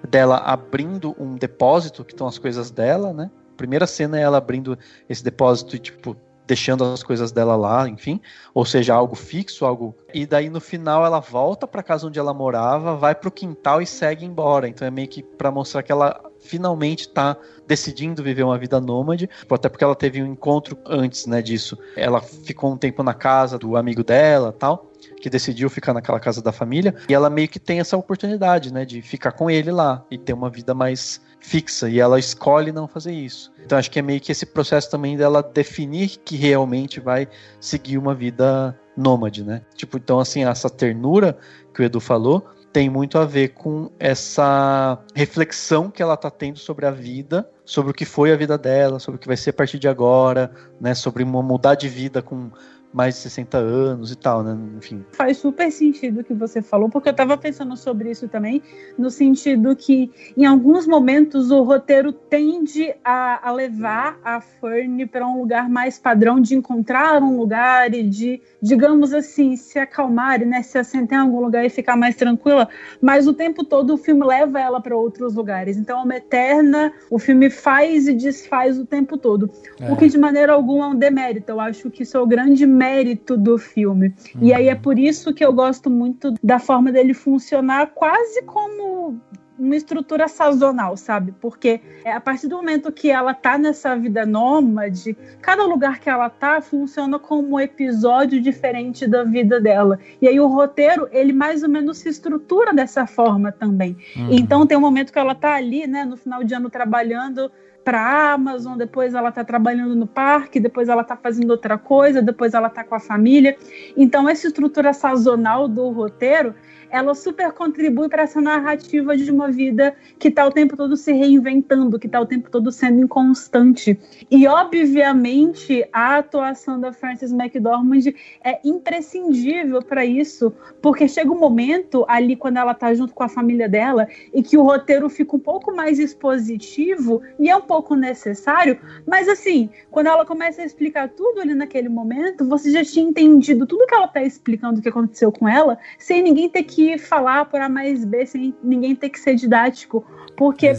dela abrindo um depósito, que estão as coisas dela, né? A primeira cena é ela abrindo esse depósito e, tipo, deixando as coisas dela lá, enfim, ou seja, algo fixo, e daí no final ela volta para casa onde ela morava, vai pro quintal e segue embora. Então é meio que para mostrar que ela finalmente tá decidindo viver uma vida nômade, até porque ela teve um encontro antes, né, disso. Ela ficou um tempo na casa do amigo dela, tal, que decidiu ficar naquela casa da família, e ela meio que tem essa oportunidade, né, de ficar com ele lá e ter uma vida mais fixa, e ela escolhe não fazer isso. Então acho que é meio que esse processo também dela definir que realmente vai seguir uma vida nômade, né? Tipo, então assim, essa ternura que o Edu falou tem muito a ver com essa reflexão que ela tá tendo sobre a vida, sobre o que foi a vida dela, sobre o que vai ser a partir de agora, né? Sobre mudar de vida com mais de 60 anos e tal, né? Enfim. Faz super sentido o que você falou, porque eu tava pensando sobre isso também, no sentido que, em alguns momentos, o roteiro tende a levar a Fern para um lugar mais padrão, de encontrar um lugar e de, digamos assim, se acalmar, né? Se assentar em algum lugar e ficar mais tranquila, mas o tempo todo o filme leva ela para outros lugares. Então, é uma eterna, o filme faz e desfaz o tempo todo. O que, de maneira alguma, é um demérito. Eu acho que isso é o grande mérito do filme. E aí é por isso que eu gosto muito da forma dele funcionar quase como uma estrutura sazonal, sabe? Porque a partir do momento que ela tá nessa vida nômade, cada lugar que ela tá funciona como um episódio diferente da vida dela. E aí o roteiro, ele mais ou menos se estrutura dessa forma também. Então tem um momento que ela tá ali, né, no final de ano trabalhando para a Amazon, depois ela tá trabalhando no parque, depois ela tá fazendo outra coisa, depois ela tá com a família. Então essa estrutura sazonal do roteiro, ela super contribui para essa narrativa de uma vida que está o tempo todo se reinventando, que está o tempo todo sendo inconstante. E, obviamente, a atuação da Frances McDormand é imprescindível para isso, porque chega um momento ali, quando ela está junto com a família dela, e que o roteiro fica um pouco mais expositivo, e é um pouco necessário, mas, assim, quando ela começa a explicar tudo ali naquele momento, você já tinha entendido tudo que ela está explicando, o que aconteceu com ela, sem ninguém ter que falar por A mais B, sem ninguém ter que ser didático, porque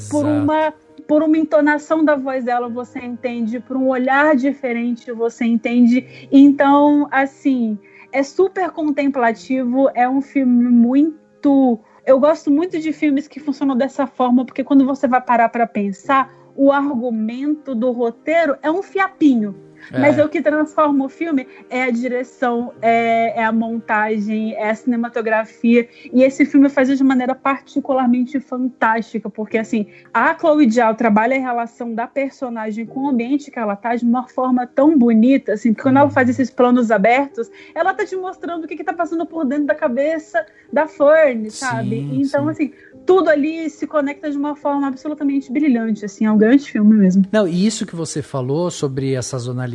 por uma entonação da voz dela você entende, por um olhar diferente você entende. Então, assim, é super contemplativo, é um filme muito... Eu gosto muito de filmes que funcionam dessa forma, porque quando você vai parar para pensar, o argumento do roteiro é um fiapinho. Mas o que transforma o filme é a direção, é a montagem, é a cinematografia. E esse filme faz isso de maneira particularmente fantástica, porque assim, a Chloe Zhao trabalha a relação da personagem com o ambiente que ela tá de uma forma tão bonita, assim, porque quando ela faz esses planos abertos, ela tá te mostrando o que tá passando por dentro da cabeça da Fern, sabe? Então, assim, tudo ali se conecta de uma forma absolutamente brilhante, assim, é um grande filme mesmo. Não, e isso que você falou sobre a sazonalidade,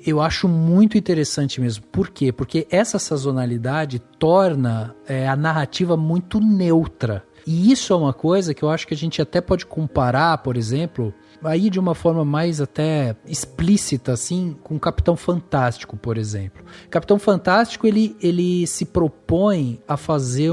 eu acho muito interessante mesmo. Por quê? Porque essa sazonalidade torna a narrativa muito neutra. E isso é uma coisa que eu acho que a gente até pode comparar, por exemplo, aí de uma forma mais até explícita, assim, com o Capitão Fantástico, por exemplo. Capitão Fantástico, ele se propõe a fazer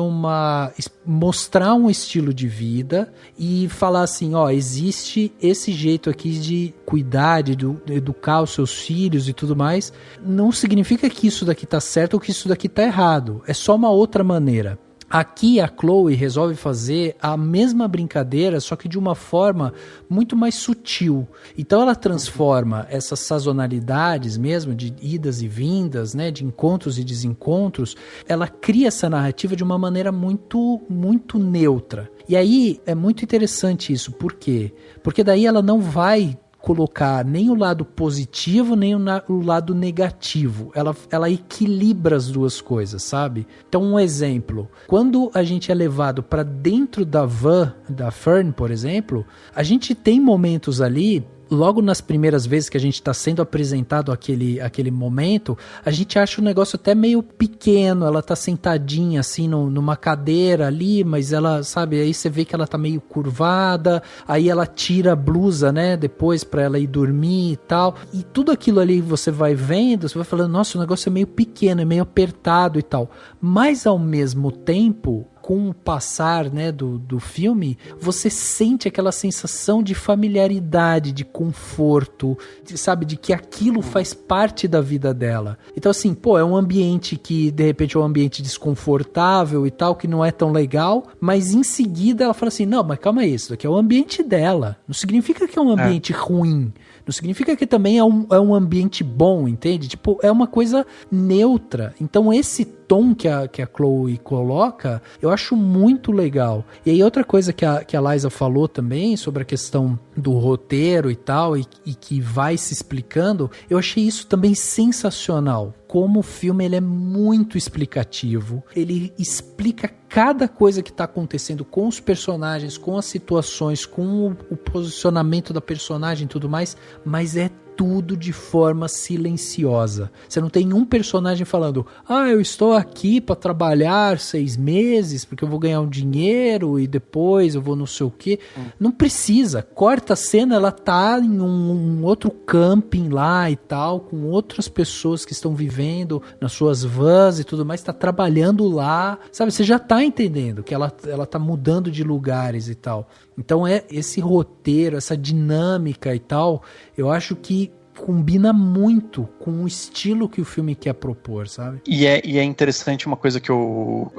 mostrar um estilo de vida e falar assim, ó, existe esse jeito aqui de cuidar, de educar os seus filhos e tudo mais. Não significa que isso daqui tá certo ou que isso daqui tá errado. É só uma outra maneira. Aqui a Chloe resolve fazer a mesma brincadeira, só que de uma forma muito mais sutil. Então ela transforma essas sazonalidades mesmo, de idas e vindas, né, de encontros e desencontros, ela cria essa narrativa de uma maneira muito, muito neutra. E aí é muito interessante isso. Por quê? Porque daí ela não vai colocar nem o lado positivo, nem o lado negativo. Ela equilibra as duas coisas, sabe? Então, um exemplo. Quando a gente é levado para dentro da van da Fern, por exemplo, a gente tem momentos ali, logo nas primeiras vezes que a gente está sendo apresentado aquele momento, a gente acha o negócio até meio pequeno, ela tá sentadinha assim numa cadeira ali, mas ela, sabe, aí você vê que ela tá meio curvada, aí ela tira a blusa, né, depois pra ela ir dormir e tal, e tudo aquilo ali você vai vendo, você vai falando, nossa, o negócio é meio pequeno, é meio apertado e tal, mas ao mesmo tempo, com o passar, né, do filme, você sente aquela sensação de familiaridade, de conforto, sabe, de que aquilo faz parte da vida dela. Então assim, pô, é um ambiente que de repente é um ambiente desconfortável e tal, que não é tão legal, mas em seguida ela fala assim, não, mas calma aí, isso daqui é o ambiente dela, não significa que é um ambiente ruim, não significa que também é um ambiente bom, entende? Tipo, é uma coisa neutra. Então esse tom que a Chloe coloca, eu acho muito legal. E aí outra coisa que a Liza falou também, sobre a questão do roteiro e tal, e que vai se explicando, eu achei isso também sensacional. Como o filme ele é muito explicativo, ele explica cada coisa que está acontecendo com os personagens, com as situações, com o posicionamento da personagem e tudo mais, mas é tudo de forma silenciosa. Você não tem um personagem falando, eu estou aqui para trabalhar 6 meses porque eu vou ganhar um dinheiro e depois eu vou não sei o quê. Não precisa. Corta a cena, ela tá em um outro camping lá e tal, com outras pessoas que estão vivendo nas suas vans e tudo mais, tá trabalhando lá. Sabe, você já tá entendendo que ela tá mudando de lugares e tal. Então é esse roteiro, essa dinâmica e tal, eu acho que combina muito com o estilo que o filme quer propor, sabe? E é interessante uma coisa que eu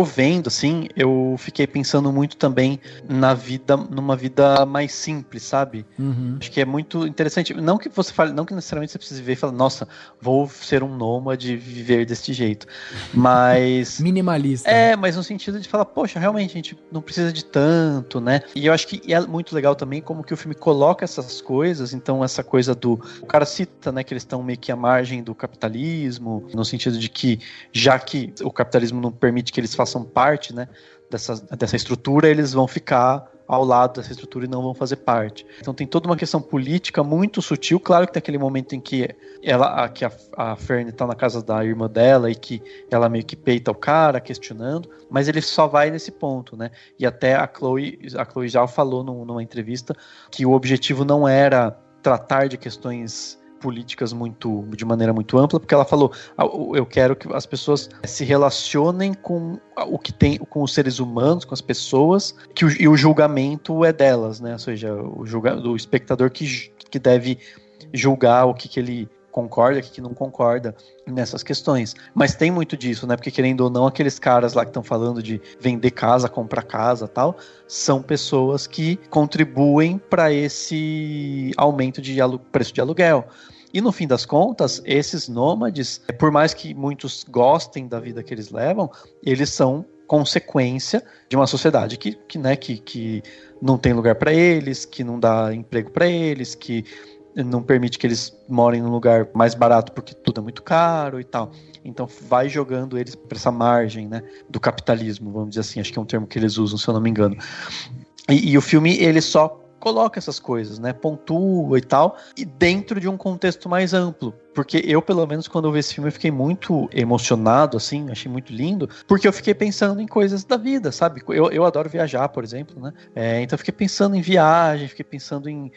vendo, assim, eu fiquei pensando muito também numa vida mais simples, sabe? Uhum. Acho que é muito interessante, não que necessariamente você precise ver e falar, nossa, vou ser um nômade e viver desse jeito, mas... Minimalista. Mas no sentido de falar, poxa, realmente, a gente não precisa de tanto, né? E eu acho que é muito legal também como que o filme coloca essas coisas, então essa coisa do... O cara cita, né, que eles estão meio que à margem do capitalismo, no sentido de que, já que o capitalismo não permite que eles façam parte, né, dessa estrutura, eles vão ficar ao lado dessa estrutura e não vão fazer parte. Então tem toda uma questão política muito sutil. Claro que tem aquele momento em que a Fern tá na casa da irmã dela e que ela meio que peita o cara, questionando, mas ele só vai nesse ponto, né? E até a Chloe já falou numa entrevista que o objetivo não era tratar de questões políticas de maneira muito ampla, porque ela falou, eu quero que as pessoas se relacionem com o que tem, com os seres humanos, com as pessoas, e o julgamento é delas, né? Ou seja, o espectador que deve julgar o que ele concorda, o que não concorda nessas questões. Mas tem muito disso, né? Porque querendo ou não, aqueles caras lá que estão falando de vender casa, comprar casa, tal, são pessoas que contribuem para esse aumento de preço de aluguel. E no fim das contas, esses nômades, por mais que muitos gostem da vida que eles levam, eles são consequência de uma sociedade que não tem lugar para eles, que não dá emprego para eles, que não permite que eles morem num lugar mais barato porque tudo é muito caro e tal. Então vai jogando eles para essa margem, né, do capitalismo, vamos dizer assim, acho que é um termo que eles usam, se eu não me engano. E o filme, ele só coloca essas coisas, né, pontua e tal, e dentro de um contexto mais amplo. Porque eu, pelo menos, quando eu vi esse filme, eu fiquei muito emocionado, assim, achei muito lindo, porque eu fiquei pensando em coisas da vida, sabe? Eu adoro viajar, por exemplo, né? Então eu fiquei pensando em viagem, fiquei pensando em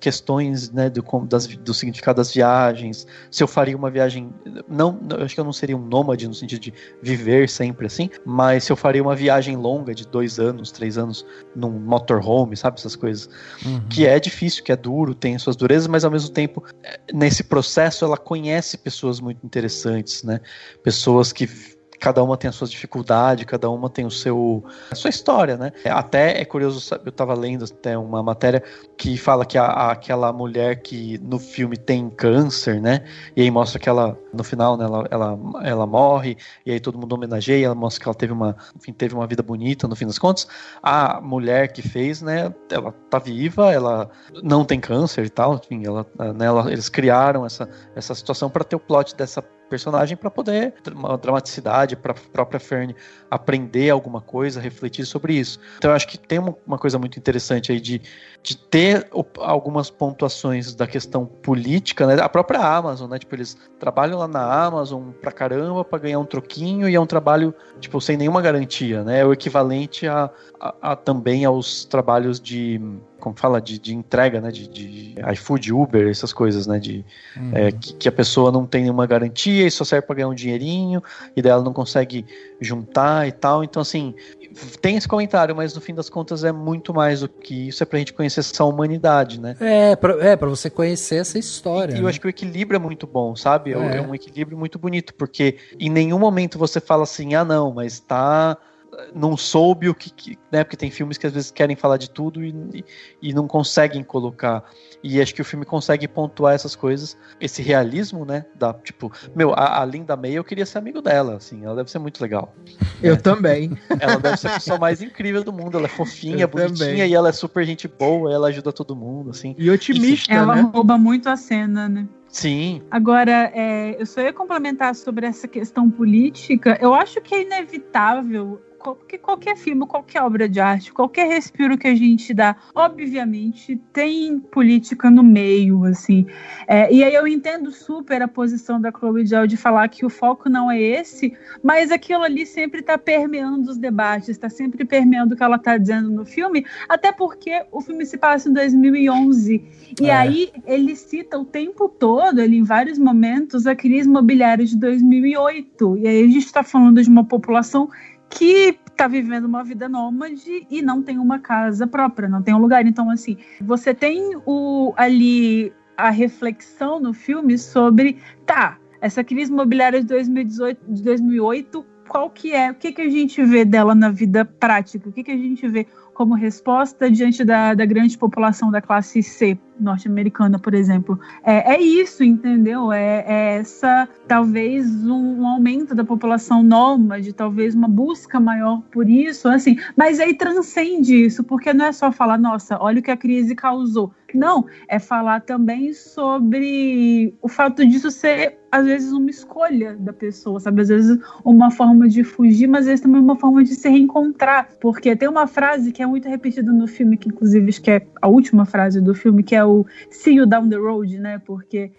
questões, né, do significado das viagens, se eu faria uma viagem, eu acho que eu não seria um nômade no sentido de viver sempre assim, mas se eu faria uma viagem longa de 2 anos, 3 anos, num motorhome, sabe? Essas coisas, que é difícil, que é duro, tem suas durezas, mas ao mesmo tempo, nesse processo, ela conhece pessoas muito interessantes, né? Pessoas que cada uma tem as suas dificuldades, cada uma tem a sua história, né? Até é curioso, eu tava lendo até uma matéria que fala que aquela mulher que no filme tem câncer, né? E aí mostra que ela, no final, né, ela morre, e aí todo mundo homenageia, ela mostra que ela teve uma vida bonita, no fim das contas. A mulher que fez, né, ela tá viva, ela não tem câncer e tal, enfim, eles criaram essa situação para ter o plot dessa personagem, para poder uma dramaticidade, para a própria Fern aprender alguma coisa, refletir sobre isso. Então eu acho que tem uma coisa muito interessante aí de ter algumas pontuações da questão política, né? A própria Amazon, né? Tipo, eles trabalham lá na Amazon pra caramba pra ganhar um troquinho, e é um trabalho, tipo, sem nenhuma garantia, né? É o equivalente também aos trabalhos de, como fala, de entrega, né? De iFood, Uber, essas coisas, né? Que a pessoa não tem nenhuma garantia e só serve pra ganhar um dinheirinho, e daí ela não consegue juntar e tal. Então, assim, tem esse comentário, mas no fim das contas é muito mais do que isso, é pra gente conhecer essa humanidade, né? Pra você conhecer essa história. E eu acho que o equilíbrio é muito bom, sabe? É um equilíbrio muito bonito, porque em nenhum momento você fala assim, ah não, mas não soube o que né? Porque tem filmes que às vezes querem falar de tudo e não conseguem colocar. E acho que o filme consegue pontuar essas coisas, esse realismo, né? Tipo, a Linda May, eu queria ser amigo dela, assim, ela deve ser muito legal. Eu também. Ela deve ser a pessoa mais incrível do mundo, ela é fofinha, bonitinha, também. E ela é super gente boa, ela ajuda todo mundo, assim. E otimista, ela né? rouba muito a cena, né? Sim. Agora, eu só ia complementar sobre essa questão política. Eu acho que é inevitável que qualquer filme, qualquer obra de arte, qualquer respiro que a gente dá, obviamente, tem política no meio, assim. E aí eu entendo super a posição da Chloe Zhao de falar que o foco não é esse, mas aquilo ali sempre está permeando os debates, está sempre permeando o que ela está dizendo no filme, até porque o filme se passa em 2011. E aí ele cita o tempo todo, ele em vários momentos, a crise imobiliária de 2008. E aí a gente está falando de uma população que está vivendo uma vida nômade e não tem uma casa própria, não tem um lugar. Então, assim, você tem ali a reflexão no filme sobre, essa crise imobiliária de 2008, qual que é? O que a gente vê dela na vida prática? O que a gente vê como resposta diante da grande população da classe C norte-americana, por exemplo? É isso, entendeu? Essa, talvez, um aumento da população nômade, talvez uma busca maior por isso, assim, mas aí transcende isso, porque não é só falar, nossa, olha o que a crise causou. Não, é falar também sobre o fato disso ser, às vezes, uma escolha da pessoa, sabe? Às vezes uma forma de fugir, mas às vezes também uma forma de se reencontrar, porque tem uma frase que é muito repetida no filme, que inclusive acho que é a última frase do filme, que é o "See you down the road", né? Porque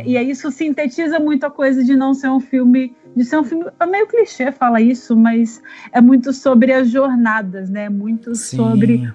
e aí isso sintetiza muito a coisa de não ser um filme, de ser um filme, é meio clichê falar isso, mas é muito sobre as jornadas, né? Muito Sim. sobre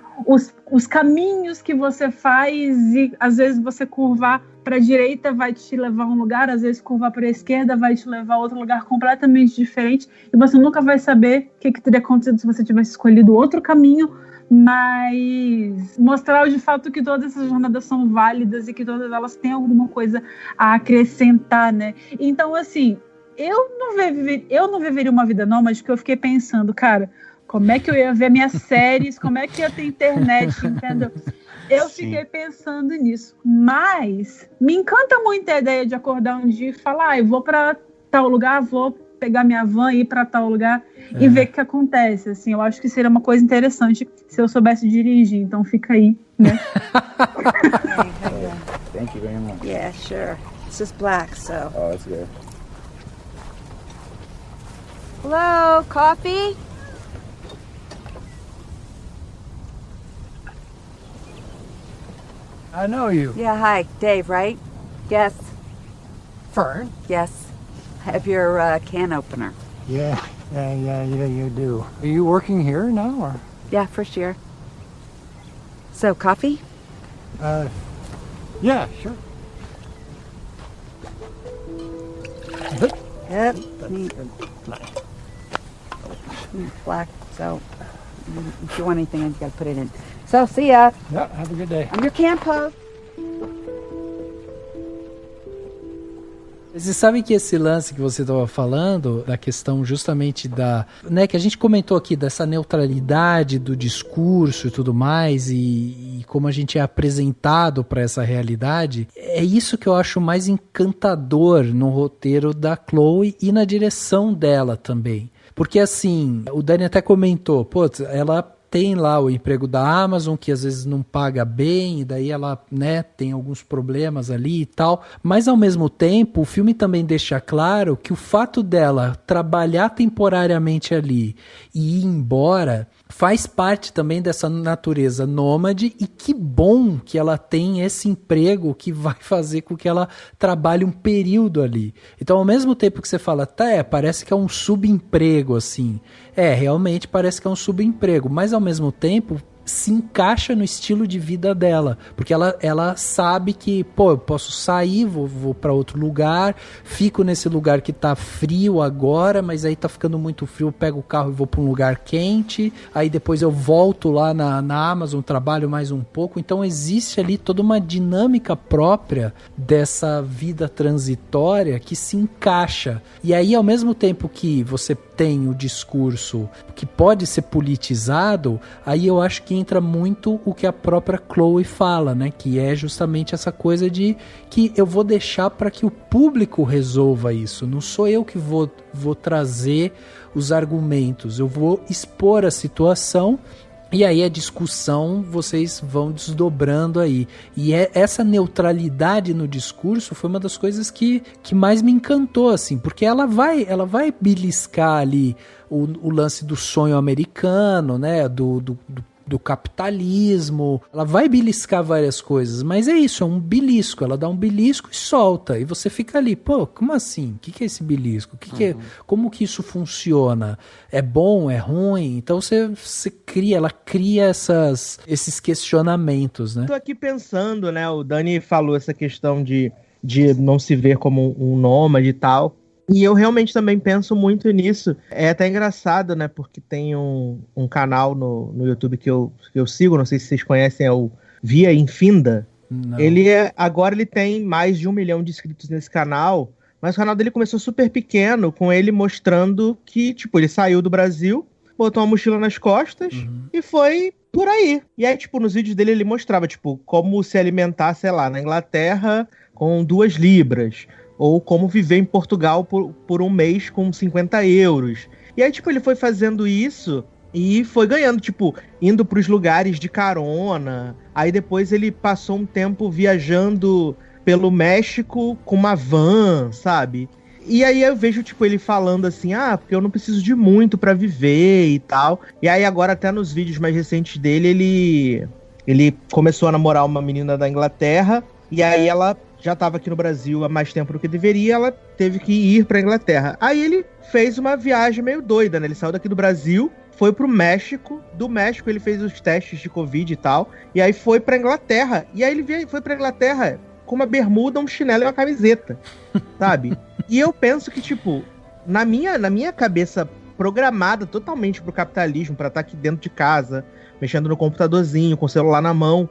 os caminhos que você faz, e às vezes você curvar para a direita vai te levar a um lugar, às vezes curvar para a esquerda vai te levar a outro lugar completamente diferente, e você nunca vai saber o que teria acontecido se você tivesse escolhido outro caminho, mas mostrar de fato que todas essas jornadas são válidas e que todas elas têm alguma coisa a acrescentar, né? Então, assim, eu não viveria uma vida nômade, porque eu fiquei pensando, cara, como é que eu ia ver minhas séries, como é que ia ter internet, entendeu? Eu fiquei pensando nisso, mas me encanta muito a ideia de acordar um dia e falar, eu vou para tal lugar, vou pegar minha van e ir para tal lugar e ver o que acontece, assim, eu acho que seria uma coisa interessante se eu soubesse dirigir, então fica aí, né? Thank you very much. Yeah, sure. It's just black, so. Oh, that's good. Hello, coffee? I know you. Yeah, hi. Dave, right? Yes. Fern? Yes. I have your can opener. Yeah, you do. Are you working here now, or? Yeah, first year. So, coffee? Yeah, sure. Yep. Black, so if you want anything, you gotta put it in. So, see ya. Yeah, have a good day. I'm your camp host. Você sabe que esse lance que você estava falando, da questão justamente da... né, que a gente comentou aqui, dessa neutralidade do discurso e tudo mais, e como a gente é apresentado para essa realidade, é isso que eu acho mais encantador no roteiro da Chloe e na direção dela também. Porque assim, o Dani até comentou, pô, ela tem lá o emprego da Amazon, que às vezes não paga bem, e daí ela, né, tem alguns problemas ali e tal, mas ao mesmo tempo o filme também deixa claro que o fato dela trabalhar temporariamente ali e ir embora faz parte também dessa natureza nômade, e que bom que ela tem esse emprego que vai fazer com que ela trabalhe um período ali. Então, ao mesmo tempo que você fala, parece que é um subemprego, assim. Realmente parece que é um subemprego, mas ao mesmo tempo se encaixa no estilo de vida dela, porque ela sabe que, pô, eu posso sair, vou para outro lugar, fico nesse lugar que tá frio agora, mas aí tá ficando muito frio, eu pego o carro e vou para um lugar quente, aí depois eu volto lá na Amazon, trabalho mais um pouco. Então existe ali toda uma dinâmica própria dessa vida transitória que se encaixa, e aí ao mesmo tempo que você tem o discurso que pode ser politizado, aí eu acho que entra muito o que a própria Chloe fala, né? Que é justamente essa coisa de que eu vou deixar para que o público resolva isso. Não sou eu que vou trazer os argumentos. Eu vou expor a situação e aí a discussão vocês vão desdobrando aí. E essa neutralidade no discurso foi uma das coisas que mais me encantou, assim, porque ela vai beliscar ali o lance do sonho americano, né, do capitalismo, ela vai beliscar várias coisas, mas é isso, é um belisco, ela dá um belisco e solta, e você fica ali, pô, como assim? O que é esse belisco? Como que isso funciona? É bom? É ruim? Então ela cria esses questionamentos, né? Tô aqui pensando, né, o Dani falou essa questão de não se ver como um nômade e tal, e eu realmente também penso muito nisso. É até engraçado, né? Porque tem um canal no YouTube que eu sigo, não sei se vocês conhecem, é o Via Infinda. Não. Agora ele tem mais de 1 milhão de inscritos nesse canal, mas o canal dele começou super pequeno, com ele mostrando que, tipo, ele saiu do Brasil, botou uma mochila nas costas e foi por aí. E aí, tipo, nos vídeos dele ele mostrava, tipo, como se alimentar, sei lá, na Inglaterra com 2 libras. Ou como viver em Portugal por um mês com 50 euros. E aí, tipo, ele foi fazendo isso e foi ganhando, tipo, indo pros lugares de carona. Aí depois ele passou um tempo viajando pelo México com uma van, sabe? E aí eu vejo, tipo, ele falando assim, porque eu não preciso de muito pra viver e tal. E aí agora até nos vídeos mais recentes dele, ele começou a namorar uma menina da Inglaterra. E aí ela já estava aqui no Brasil há mais tempo do que deveria, ela teve que ir pra Inglaterra. Aí ele fez uma viagem meio doida, né? Ele saiu daqui do Brasil, foi pro México, do México ele fez os testes de Covid e tal, e aí foi pra Inglaterra. E aí ele foi pra Inglaterra com uma bermuda, um chinelo e uma camiseta, sabe? E eu penso que, tipo, na minha cabeça programada totalmente pro capitalismo, pra estar aqui dentro de casa, mexendo no computadorzinho, com o celular na mão,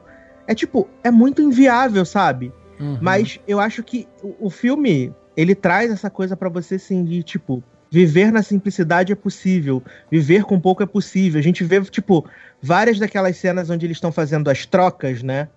é muito inviável, sabe? Mas eu acho que o filme, ele traz essa coisa pra você, assim, de, tipo, viver na simplicidade é possível, viver com pouco é possível. A gente vê, tipo, várias daquelas cenas onde eles estão fazendo as trocas, né?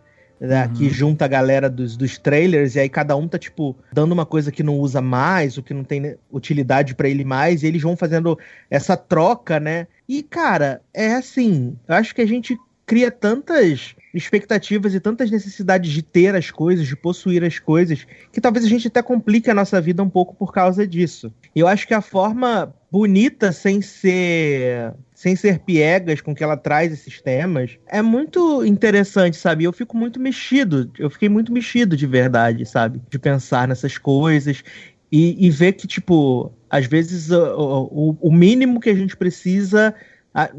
Que junta a galera dos trailers, e aí cada um tá, tipo, dando uma coisa que não usa mais, o que não tem utilidade pra ele mais, e eles vão fazendo essa troca, né? E, cara, é assim, eu acho que a gente cria tantas expectativas e tantas necessidades de ter as coisas, de possuir as coisas, que talvez a gente até complique a nossa vida um pouco por causa disso. E eu acho que a forma bonita, sem ser piegas com que ela traz esses temas, é muito interessante, sabe? Eu fiquei muito mexido de verdade, sabe? De pensar nessas coisas e ver que, tipo, às vezes o mínimo que a gente precisa,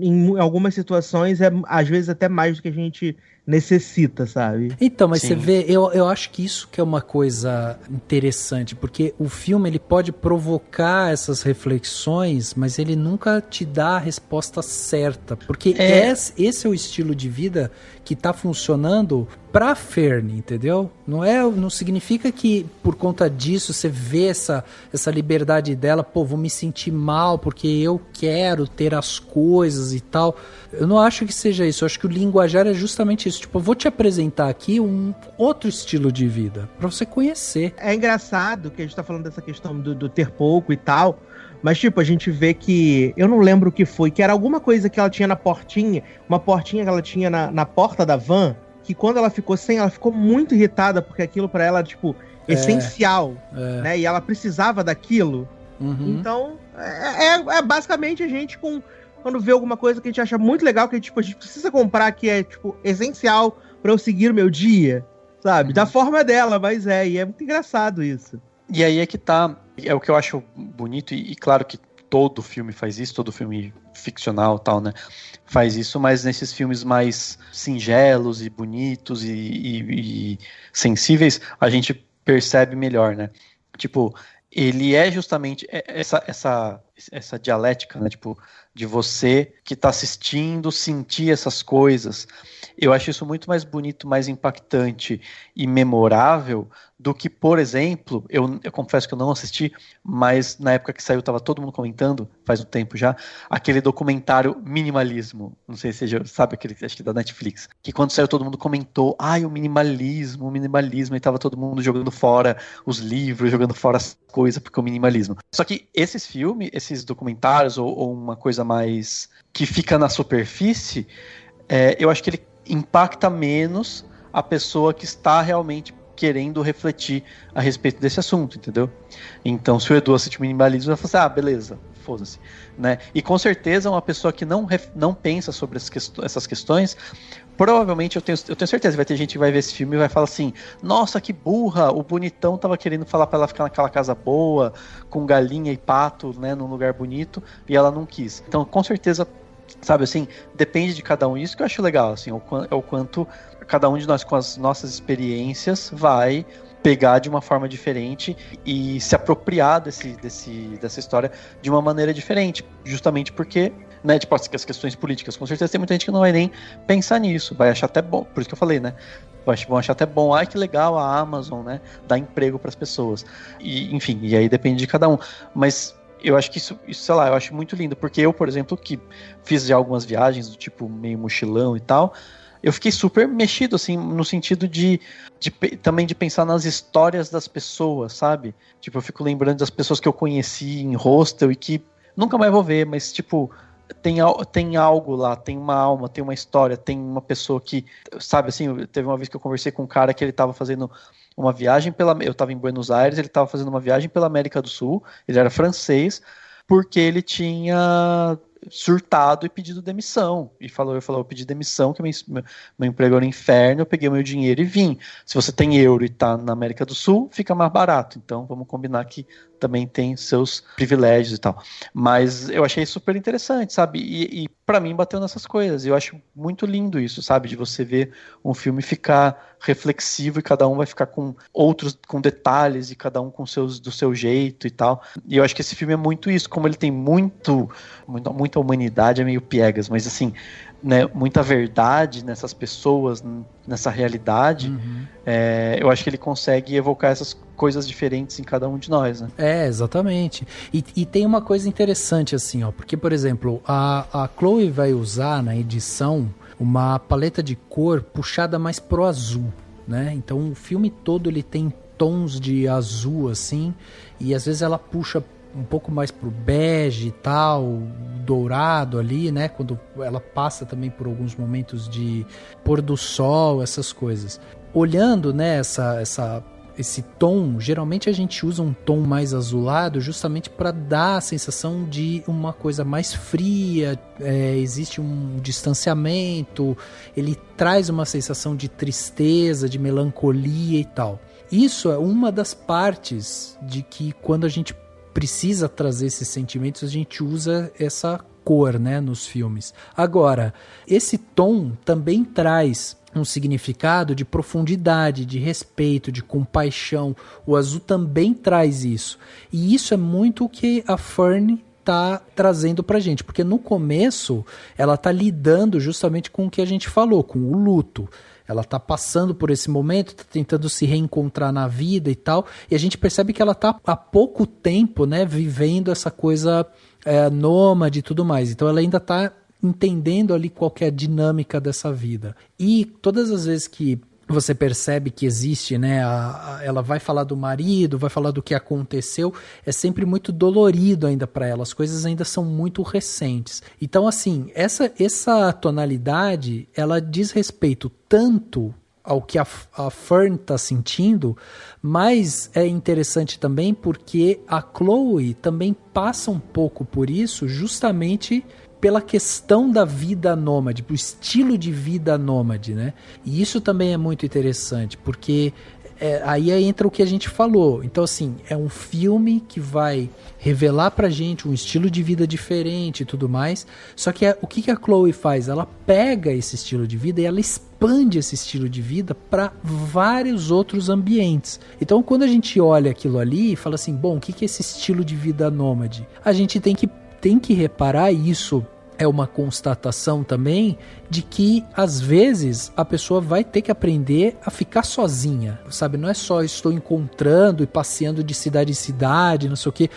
em algumas situações, é às vezes até mais do que a gente necessita, sabe? Então, mas Sim. você vê, eu acho que isso que é uma coisa interessante, porque o filme ele pode provocar essas reflexões, mas ele nunca te dá a resposta certa, porque esse é o estilo de vida que tá funcionando pra Fern, entendeu? Não significa que por conta disso você vê essa liberdade dela, pô, vou me sentir mal porque eu quero ter as coisas e tal. Eu não acho que seja isso, eu acho que o linguajar é justamente isso, tipo, eu vou te apresentar aqui um outro estilo de vida, pra você conhecer. É engraçado que a gente tá falando dessa questão do ter pouco e tal, mas, tipo, a gente vê que... Eu não lembro o que foi, que era alguma coisa que ela tinha na portinha, uma portinha que ela tinha na porta da van, que quando ela ficou sem, ela ficou muito irritada, porque aquilo pra ela, tipo, essencial, né? E ela precisava daquilo. Uhum. Então, é basicamente a gente quando vê alguma coisa que a gente acha muito legal, que tipo, a gente precisa comprar, que é, tipo, essencial pra eu seguir o meu dia, sabe? Da forma dela, mas e é muito engraçado isso. E aí é que tá, é o que eu acho bonito, e claro que todo filme faz isso, todo filme ficcional e tal, né, faz isso, mas nesses filmes mais singelos e bonitos e sensíveis, a gente percebe melhor, né, tipo, ele é justamente essa dialética, né, tipo, de você que tá assistindo, sentir essas coisas. Eu acho isso muito mais bonito, mais impactante e memorável do que, por exemplo, eu confesso que eu não assisti, mas na época que saiu tava todo mundo comentando, faz um tempo já, aquele documentário Minimalismo, não sei se você já sabe, aquele, acho que da Netflix, que quando saiu todo mundo comentou, o minimalismo, e tava todo mundo jogando fora os livros, jogando fora as coisas, porque o minimalismo. Só que esses filmes, esses documentários, ou uma coisa mais que fica na superfície, eu acho que ele impacta menos a pessoa que está realmente querendo refletir a respeito desse assunto, entendeu? Então, se o Edu assiste minimalismo, vai falar assim, beleza, foda-se, né? E com certeza uma pessoa que não pensa sobre essas questões, provavelmente eu tenho certeza, vai ter gente que vai ver esse filme e vai falar assim, nossa, que burra, o bonitão tava querendo falar pra ela ficar naquela casa boa, com galinha e pato, né, num lugar bonito, e ela não quis. Então, com certeza, sabe assim, depende de cada um. Isso que eu acho legal, assim, é o quanto cada um de nós, com as nossas experiências, vai pegar de uma forma diferente e se apropriar dessa história de uma maneira diferente, justamente porque, né, tipo, as questões políticas, com certeza tem muita gente que não vai nem pensar nisso, vai achar até bom, por isso que eu falei, né, vão achar até bom, que legal a Amazon, né, dá emprego para as pessoas, e enfim, e aí depende de cada um, mas eu acho que isso, sei lá, eu acho muito lindo, porque eu, por exemplo, que fiz já algumas viagens do tipo meio mochilão e tal, eu fiquei super mexido, assim, no sentido também de pensar nas histórias das pessoas, sabe? Tipo, eu fico lembrando das pessoas que eu conheci em hostel e que nunca mais vou ver, mas, tipo, tem algo lá, tem uma alma, tem uma história, tem uma pessoa que, sabe, assim, teve uma vez que eu conversei com um cara que ele tava fazendo uma viagem eu estava em Buenos Aires, ele estava fazendo uma viagem pela América do Sul, ele era francês, porque ele tinha surtado e pedido demissão, e eu pedi demissão, que meu emprego era um inferno, eu peguei o meu dinheiro e vim. Se você tem euro e tá na América do Sul, fica mais barato, então vamos combinar que também tem seus privilégios e tal. Mas eu achei super interessante, sabe? E pra mim bateu nessas coisas. Eu acho muito lindo isso, sabe? De você ver um filme ficar reflexivo e cada um vai ficar com detalhes e cada um do seu jeito e tal. E eu acho que esse filme é muito isso, como ele tem muita humanidade, é meio piegas, mas assim, né, muita verdade nessas pessoas, nessa realidade, eu acho que ele consegue evocar essas coisas diferentes em cada um de nós, né? Exatamente. E tem uma coisa interessante assim, ó, porque, por exemplo, a Chloe vai usar na edição uma paleta de cor puxada mais pro azul, né? Então o filme todo ele tem tons de azul assim, e às vezes ela puxa um pouco mais pro bege e tal, dourado ali, né? Quando ela passa também por alguns momentos de pôr do sol, essas coisas. Olhando, né, esse tom, geralmente a gente usa um tom mais azulado justamente para dar a sensação de uma coisa mais fria, existe um distanciamento, ele traz uma sensação de tristeza, de melancolia e tal. Isso é uma das partes de que quando a gente precisa trazer esses sentimentos, a gente usa essa cor, né, nos filmes. Agora, esse tom também traz um significado de profundidade, de respeito, de compaixão. O azul também traz isso. E isso é muito o que a Fern tá trazendo pra gente, porque no começo ela tá lidando justamente com o que a gente falou, com o luto. Ela tá passando por esse momento, tá tentando se reencontrar na vida e tal, e a gente percebe que ela tá há pouco tempo, né, vivendo essa coisa nômade e tudo mais. Então ela ainda tá entendendo ali qual que é a dinâmica dessa vida. E todas as vezes que você percebe que existe, né, ela vai falar do marido, vai falar do que aconteceu, é sempre muito dolorido ainda para ela, as coisas ainda são muito recentes. Então, assim, essa tonalidade, ela diz respeito tanto ao que a Fern está sentindo, mas é interessante também porque a Chloe também passa um pouco por isso, justamente pela questão da vida nômade, o estilo de vida nômade, né? E isso também é muito interessante, porque aí entra o que a gente falou. Então, assim, é um filme que vai revelar pra gente um estilo de vida diferente e tudo mais, só que o que a Chloe faz? Ela pega esse estilo de vida e ela expande esse estilo de vida para vários outros ambientes. Então, quando a gente olha aquilo ali e fala assim, bom, o que é esse estilo de vida nômade? A gente tem que reparar isso. É uma constatação também de que, às vezes, a pessoa vai ter que aprender a ficar sozinha, sabe? Não é só estou encontrando e passeando de cidade em cidade, não sei o quê.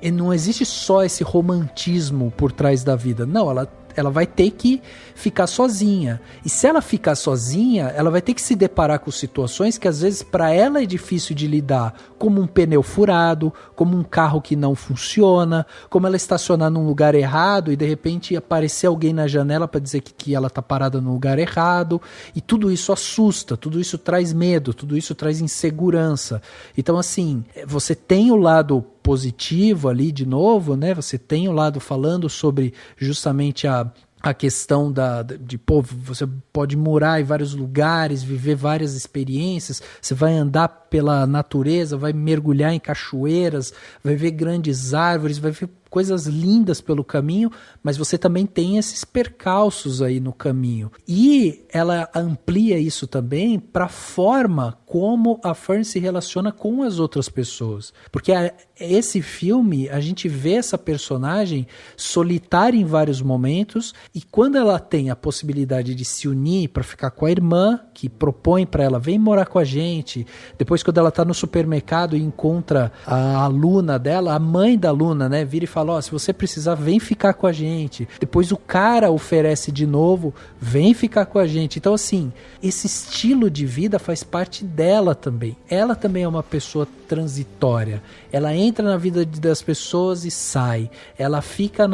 E não existe só esse romantismo por trás da vida. Não, ela vai ter que ficar sozinha. E se ela ficar sozinha, ela vai ter que se deparar com situações que às vezes para ela é difícil de lidar, como um pneu furado, como um carro que não funciona, como ela estacionar num lugar errado e de repente aparecer alguém na janela para dizer que ela tá parada no lugar errado. E tudo isso assusta, tudo isso traz medo, tudo isso traz insegurança. Então, assim, você tem o lado positivo ali de novo, né? Você tem o lado falando sobre justamente a questão de você pode morar em vários lugares, viver várias experiências, você vai andar pela natureza, vai mergulhar em cachoeiras, vai ver grandes árvores, vai ver coisas lindas pelo caminho, mas você também tem esses percalços aí no caminho. E ela amplia isso também para a forma como a Fern se relaciona com as outras pessoas. Porque esse filme, a gente vê essa personagem solitária em vários momentos, e quando ela tem a possibilidade de se unir para ficar com a irmã, que propõe para ela, vem morar com a gente. Depois, quando ela tá no supermercado e encontra a aluna dela, a mãe da aluna, né, vira e fala, se você precisar, vem ficar com a gente. Depois o cara oferece de novo, vem ficar com a gente. Então, assim, esse estilo de vida faz parte dela também. Ela também é uma pessoa transitória. Ela entra na vida das pessoas e sai. Ela fica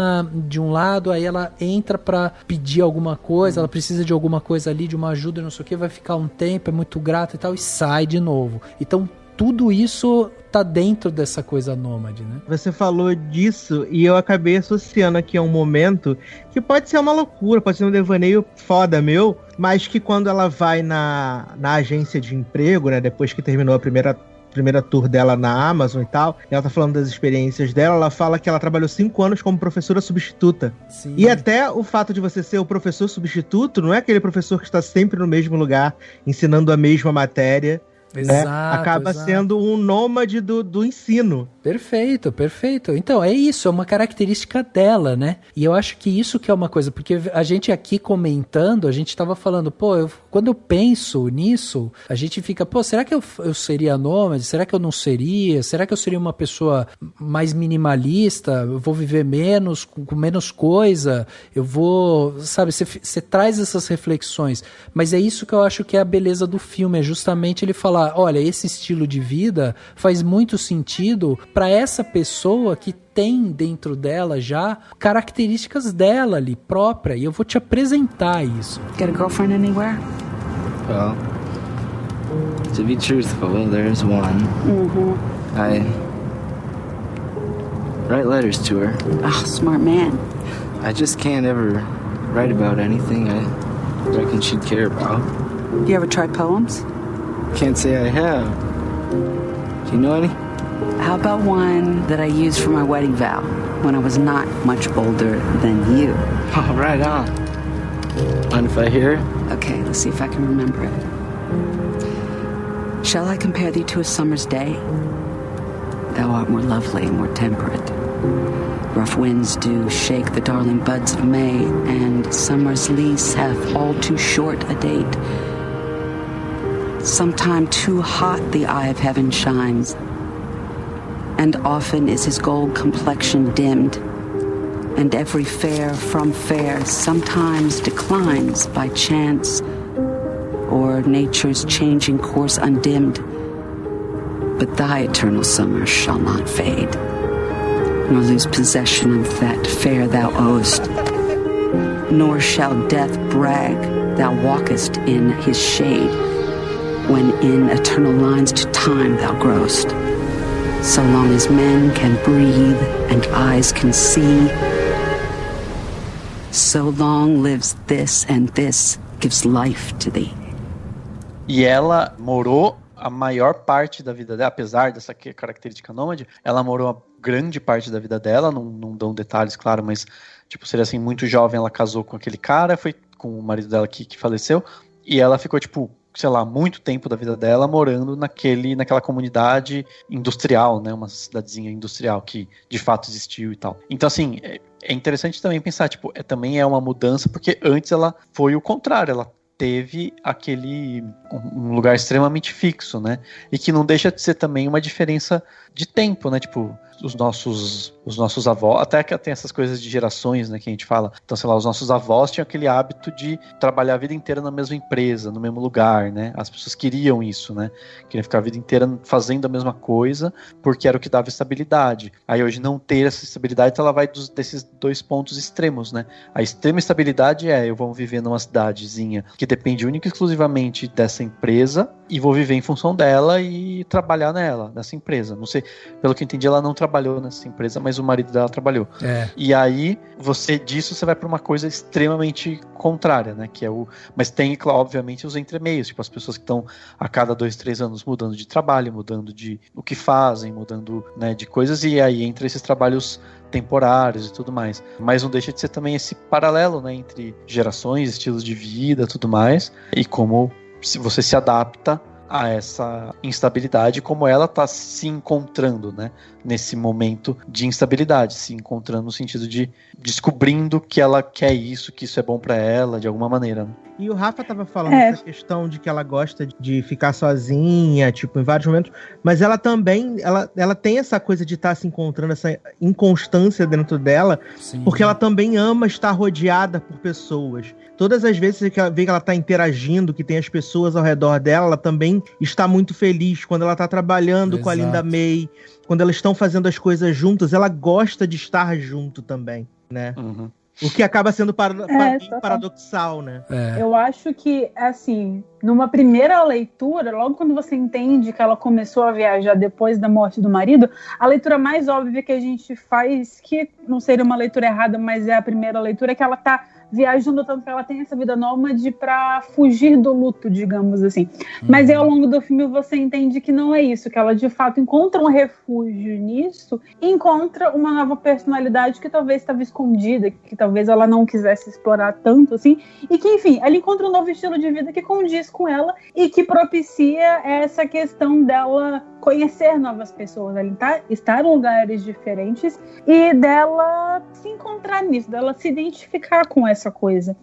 de um lado, aí ela entra para pedir alguma coisa, ela precisa de alguma coisa ali, de uma ajuda, não sei o que, vai ficar um tempo, é muito grata e tal, e sai de novo. Então, tudo isso tá dentro dessa coisa nômade, né? Você falou disso e eu acabei associando aqui a um momento que pode ser uma loucura, pode ser um devaneio foda meu, mas que quando ela vai na agência de emprego, né, depois que terminou a primeira tour dela na Amazon e tal, e ela tá falando das experiências dela, ela fala que ela trabalhou 5 anos como professora substituta. Sim. E até o fato de você ser o professor substituto não é aquele professor que está sempre no mesmo lugar, ensinando a mesma matéria. Exato, né? Acaba sendo um nômade do ensino. Perfeito, perfeito. Então, é isso, é uma característica dela, né? E eu acho que isso que é uma coisa, porque a gente aqui comentando, a gente tava falando, quando eu penso nisso, a gente fica, será que eu seria nômade? Será que eu não seria? Será que eu seria uma pessoa mais minimalista? Eu vou viver menos, com menos coisa? Eu vou, sabe, você traz essas reflexões. Mas é isso que eu acho que é a beleza do filme, é justamente ele falar, olha, esse estilo de vida faz muito sentido para essa pessoa que tem dentro dela já características dela ali própria, e eu vou te apresentar isso. Got a girlfriend anywhere? Well, to be truthful, there's one. Mm-hmm. I write letters to her. Oh, smart man. I just can't ever write about anything I reckon she'd care about. You ever try poems? Can't say I have. Do you know any? How about one that I used for my wedding vow when I was not much older than you? Oh, right on. Mind if I hear it? Okay, let's see if I can remember it. Shall I compare thee to a summer's day? Thou art more lovely, more temperate. Rough winds do shake the darling buds of May, and summer's lease hath all too short a date. Sometime too hot the eye of heaven shines, and often is his gold complexion dimmed, and every fair from fair sometimes declines by chance or nature's changing course undimmed. But thy eternal summer shall not fade, nor lose possession of that fair thou owest, nor shall death brag thou walkest in his shade, when in eternal lines to time thou growest. So long as men can breathe and eyes can see, so long lives this, and this gives life to thee. E ela morou a maior parte da vida dela, apesar dessa característica nômade, ela morou a grande parte da vida dela, não dão detalhes, claro, mas tipo, seria assim, muito jovem, ela casou com aquele cara, foi com o marido dela que faleceu, e ela ficou, tipo, sei lá, muito tempo da vida dela morando naquela comunidade industrial, né, uma cidadezinha industrial que de fato existiu e tal. Então, assim, é interessante também pensar, tipo, também é uma mudança, porque antes ela foi o contrário, ela teve um lugar extremamente fixo, né, e que não deixa de ser também uma diferença de tempo, né, tipo, os nossos avós, até que tem essas coisas de gerações, né, que a gente fala, então, sei lá, os nossos avós tinham aquele hábito de trabalhar a vida inteira na mesma empresa, no mesmo lugar, né, as pessoas queriam isso, né, queriam ficar a vida inteira fazendo a mesma coisa, porque era o que dava estabilidade. Aí hoje não ter essa estabilidade, então ela vai desses dois pontos extremos, né, a extrema estabilidade eu vou viver numa cidadezinha que depende única e exclusivamente dessa empresa, e vou viver em função dela e trabalhar nessa empresa. Não sei, pelo que eu entendi, ela não trabalhou nessa empresa, mas o marido dela trabalhou. E aí, você vai para uma coisa extremamente contrária, né? Que é mas tem, obviamente, os entremeios, tipo as pessoas que estão a cada 2-3 anos mudando de trabalho, mudando de o que fazem, mudando, né, de coisas, e aí entre esses trabalhos temporários e tudo mais. Mas não deixa de ser também esse paralelo, né, entre gerações, estilos de vida, tudo mais, e como você se adapta a essa instabilidade, como ela está se encontrando, né, nesse momento de instabilidade, se encontrando no sentido de descobrindo que ela quer isso, que isso é bom para ela, de alguma maneira, né? E o Rafa tava falando essa questão de que ela gosta de ficar sozinha, tipo, em vários momentos, mas ela também, ela tem essa coisa de estar se encontrando, essa inconstância dentro dela, sim, porque ela também ama estar rodeada por pessoas. Todas as vezes que ela vê que ela tá interagindo, que tem as pessoas ao redor dela, ela também está muito feliz. Quando ela tá trabalhando com a Linda May, quando elas estão fazendo as coisas juntas, ela gosta de estar junto também, né? Uhum. O que acaba sendo paradoxal, né? Eu acho que, assim, numa primeira leitura, logo quando você entende que ela começou a viajar depois da morte do marido, a leitura mais óbvia que a gente faz, que não seria uma leitura errada, mas é a primeira leitura, é que ela tá viajando tanto que ela tem essa vida nômade para fugir do luto, digamos assim. Mas aí, ao longo do filme você entende que não é isso, que ela de fato encontra um refúgio nisso, e encontra uma nova personalidade que talvez estava escondida, que talvez ela não quisesse explorar tanto assim, e que, enfim, ela encontra um novo estilo de vida que condiz com ela e que propicia essa questão dela conhecer novas pessoas, ela estar em lugares diferentes e dela se encontrar nisso, dela se identificar com essa coisa.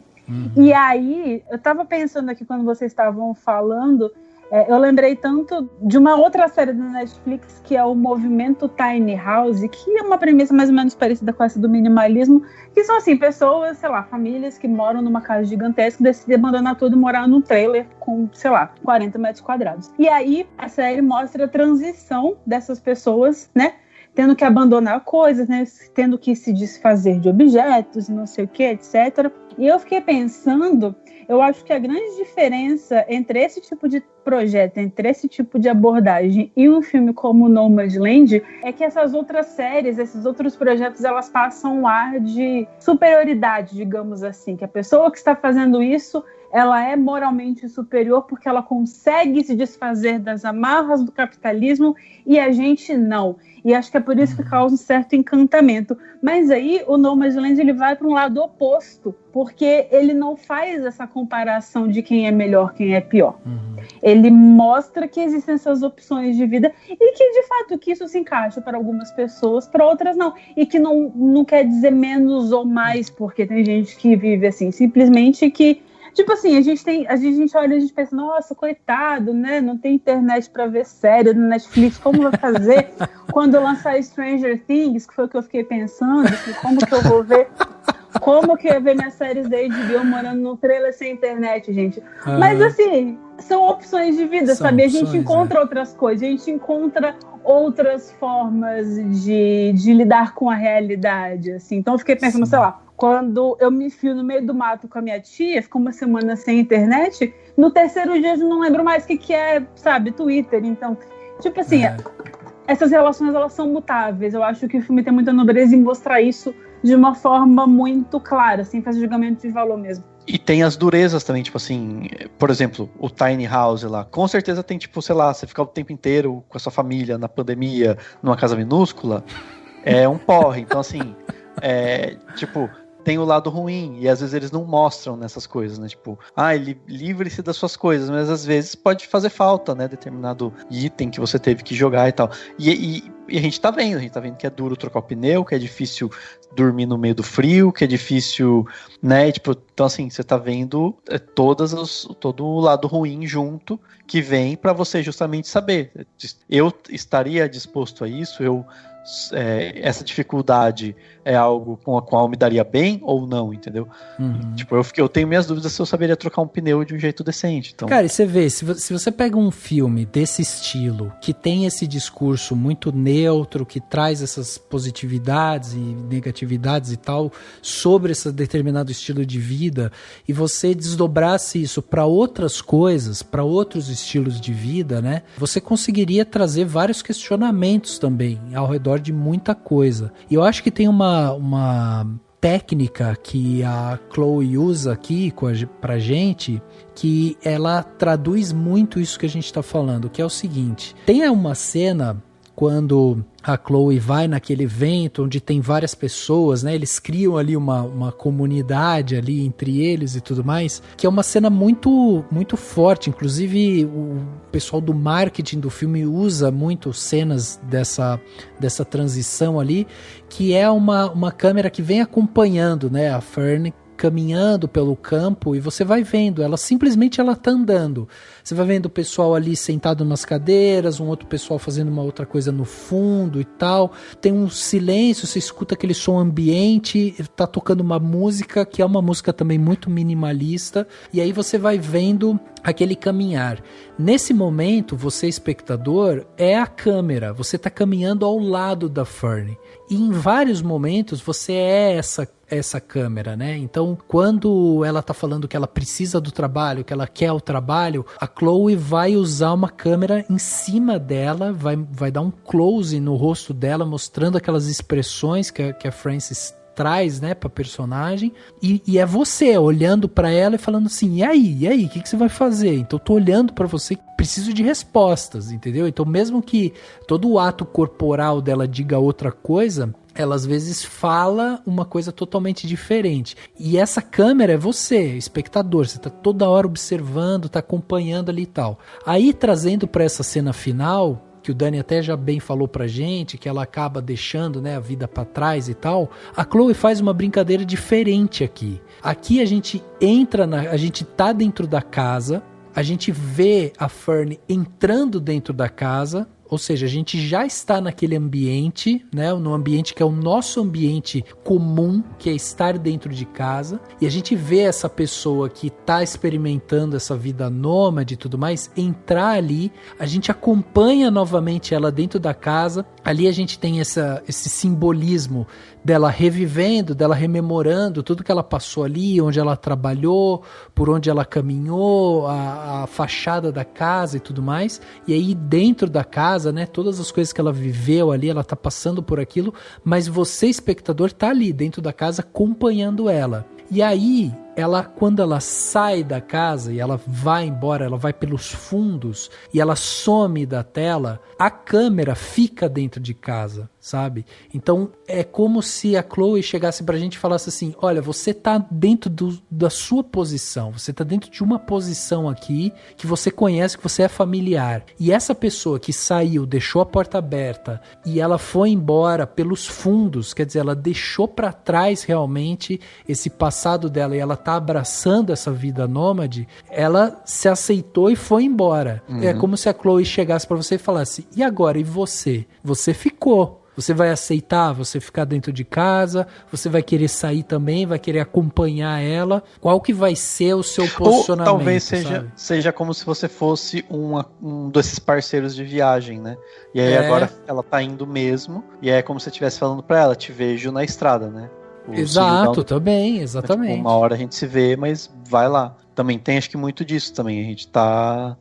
E aí, eu tava pensando aqui quando vocês estavam falando, eu lembrei tanto de uma outra série da Netflix, que é o Movimento Tiny House, que é uma premissa mais ou menos parecida com essa do minimalismo, que são assim, pessoas, sei lá, famílias que moram numa casa gigantesca, decidem abandonar tudo e morar num trailer com, sei lá, 40 metros quadrados. E aí, a série mostra a transição dessas pessoas, né, tendo que abandonar coisas, né, tendo que se desfazer de objetos, não sei o que, etc. E eu fiquei pensando, eu acho que a grande diferença entre esse tipo de projeto, entre esse tipo de abordagem e um filme como Nomadland é que essas outras séries, esses outros projetos, elas passam um ar de superioridade, digamos assim, que a pessoa que está fazendo isso, ela é moralmente superior porque ela consegue se desfazer das amarras do capitalismo e a gente não. E acho que é por isso que causa um certo encantamento. Mas aí o Nomadland ele vai para um lado oposto, porque ele não faz essa comparação de quem é melhor, quem é pior. Ele mostra que existem essas opções de vida e que, de fato, que isso se encaixa para algumas pessoas, para outras não. E que não quer dizer menos ou mais, porque tem gente que vive assim, simplesmente que tipo assim, a gente olha e a gente pensa, nossa, coitado, né? Não tem internet pra ver série no Netflix, como vai fazer quando lançar Stranger Things, que foi o que eu fiquei pensando, assim, como que eu vou ver, como que eu ia ver minhas séries da HBO morando num trailer sem internet, gente. Mas assim, são opções de vida, sabe? A gente encontra outras coisas, a gente encontra outras formas de lidar com a realidade, assim. Então eu fiquei pensando, sei lá, quando eu me enfio no meio do mato com a minha tia, fico uma semana sem internet, no terceiro dia eu não lembro mais o que é, sabe, Twitter. Então, tipo assim, essas relações, elas são mutáveis. Eu acho que o filme tem muita nobreza em mostrar isso de uma forma muito clara, sem fazer julgamento de valor mesmo. E tem as durezas também, tipo assim, por exemplo, o Tiny House lá, com certeza tem, tipo, sei lá, você ficar o tempo inteiro com a sua família, na pandemia, numa casa minúscula, é um porre. Então, assim, tipo, tem o lado ruim, e às vezes eles não mostram nessas coisas, né, tipo, livre-se das suas coisas, mas às vezes pode fazer falta, né, determinado item que você teve que jogar e tal, e a gente tá vendo que é duro trocar o pneu, que é difícil dormir no meio do frio, que é difícil, né, tipo, então assim, você tá vendo todo o lado ruim junto, que vem pra você justamente saber, eu estaria disposto a isso, essa dificuldade é algo com a qual eu me daria bem ou não, entendeu? Tipo, eu tenho minhas dúvidas se eu saberia trocar um pneu de um jeito decente. Então... Cara, e você vê, se você pega um filme desse estilo, que tem esse discurso muito neutro, que traz essas positividades e negatividades e tal, sobre esse determinado estilo de vida, e você desdobrasse isso para outras coisas, para outros estilos de vida, né? Você conseguiria trazer vários questionamentos também ao redor de muita coisa. E eu acho que tem uma técnica que a Chloe usa aqui pra gente, que ela traduz muito isso que a gente tá falando, que é o seguinte: tem uma cena quando a Chloe vai naquele evento onde tem várias pessoas, né? Eles criam ali uma comunidade ali entre eles e tudo mais, que é uma cena muito, muito forte. Inclusive, o pessoal do marketing do filme usa muito cenas dessa transição ali, que é uma câmera que vem acompanhando, né, a Fern caminhando pelo campo, e você vai vendo, ela tá andando. Você vai vendo o pessoal ali sentado nas cadeiras, um outro pessoal fazendo uma outra coisa no fundo e tal. Tem um silêncio, você escuta aquele som ambiente, tá tocando uma música que é uma música também muito minimalista, e aí você vai vendo aquele caminhar. Nesse momento, você, espectador, é a câmera, você tá caminhando ao lado da Fern. E em vários momentos você é essa câmera, né? Então, quando ela tá falando que ela precisa do trabalho, que ela quer o trabalho, a Chloe vai usar uma câmera em cima dela, vai dar um close no rosto dela, mostrando aquelas expressões que a Frances traz, né, pra personagem, e é você olhando pra ela e falando assim, e aí, o que você vai fazer? Então eu tô olhando pra você, preciso de respostas, entendeu? Então mesmo que todo o ato corporal dela diga outra coisa, ela às vezes fala uma coisa totalmente diferente. E essa câmera é você, espectador, você tá toda hora observando, tá acompanhando ali e tal. Aí trazendo pra essa cena final, que o Dani até já bem falou pra gente, que ela acaba deixando, né, a vida pra trás e tal, a Chloe faz uma brincadeira diferente aqui. Aqui a gente a gente tá dentro da casa, a gente vê a Fern entrando dentro da casa, ou seja, a gente já está naquele ambiente, né, no ambiente que é o nosso ambiente comum, que é estar dentro de casa, e a gente vê essa pessoa que está experimentando essa vida nômade e tudo mais, entrar ali, a gente acompanha novamente ela dentro da casa, ali a gente tem esse simbolismo dela revivendo, dela rememorando tudo que ela passou ali, onde ela trabalhou, por onde ela caminhou, a fachada da casa e tudo mais, e aí dentro da casa, né, todas as coisas que ela viveu ali, ela tá passando por aquilo, mas você, espectador, tá ali dentro da casa acompanhando ela. E aí, quando ela sai da casa e ela vai embora, ela vai pelos fundos e ela some da tela, a câmera fica dentro de casa, sabe? Então é como se a Chloe chegasse pra gente e falasse assim, olha, você tá dentro da sua posição, você tá dentro de uma posição aqui que você conhece, que você é familiar. E essa pessoa que saiu, deixou a porta aberta e ela foi embora pelos fundos, quer dizer, ela deixou pra trás realmente esse passado dela e ela tá abraçando essa vida nômade, ela se aceitou e foi embora. É como se a Chloe chegasse pra você e falasse, e agora, e você? Você ficou. Você vai aceitar você ficar dentro de casa? Você vai querer sair também? Vai querer acompanhar ela? Qual que vai ser o seu posicionamento? Ou talvez seja como se você fosse um desses parceiros de viagem, né? E aí agora ela tá indo mesmo, e é como se você estivesse falando pra ela, te vejo na estrada, né? Exato, também, exatamente. Tipo, uma hora a gente se vê, mas vai lá. Também tem, acho que muito disso também. A gente tá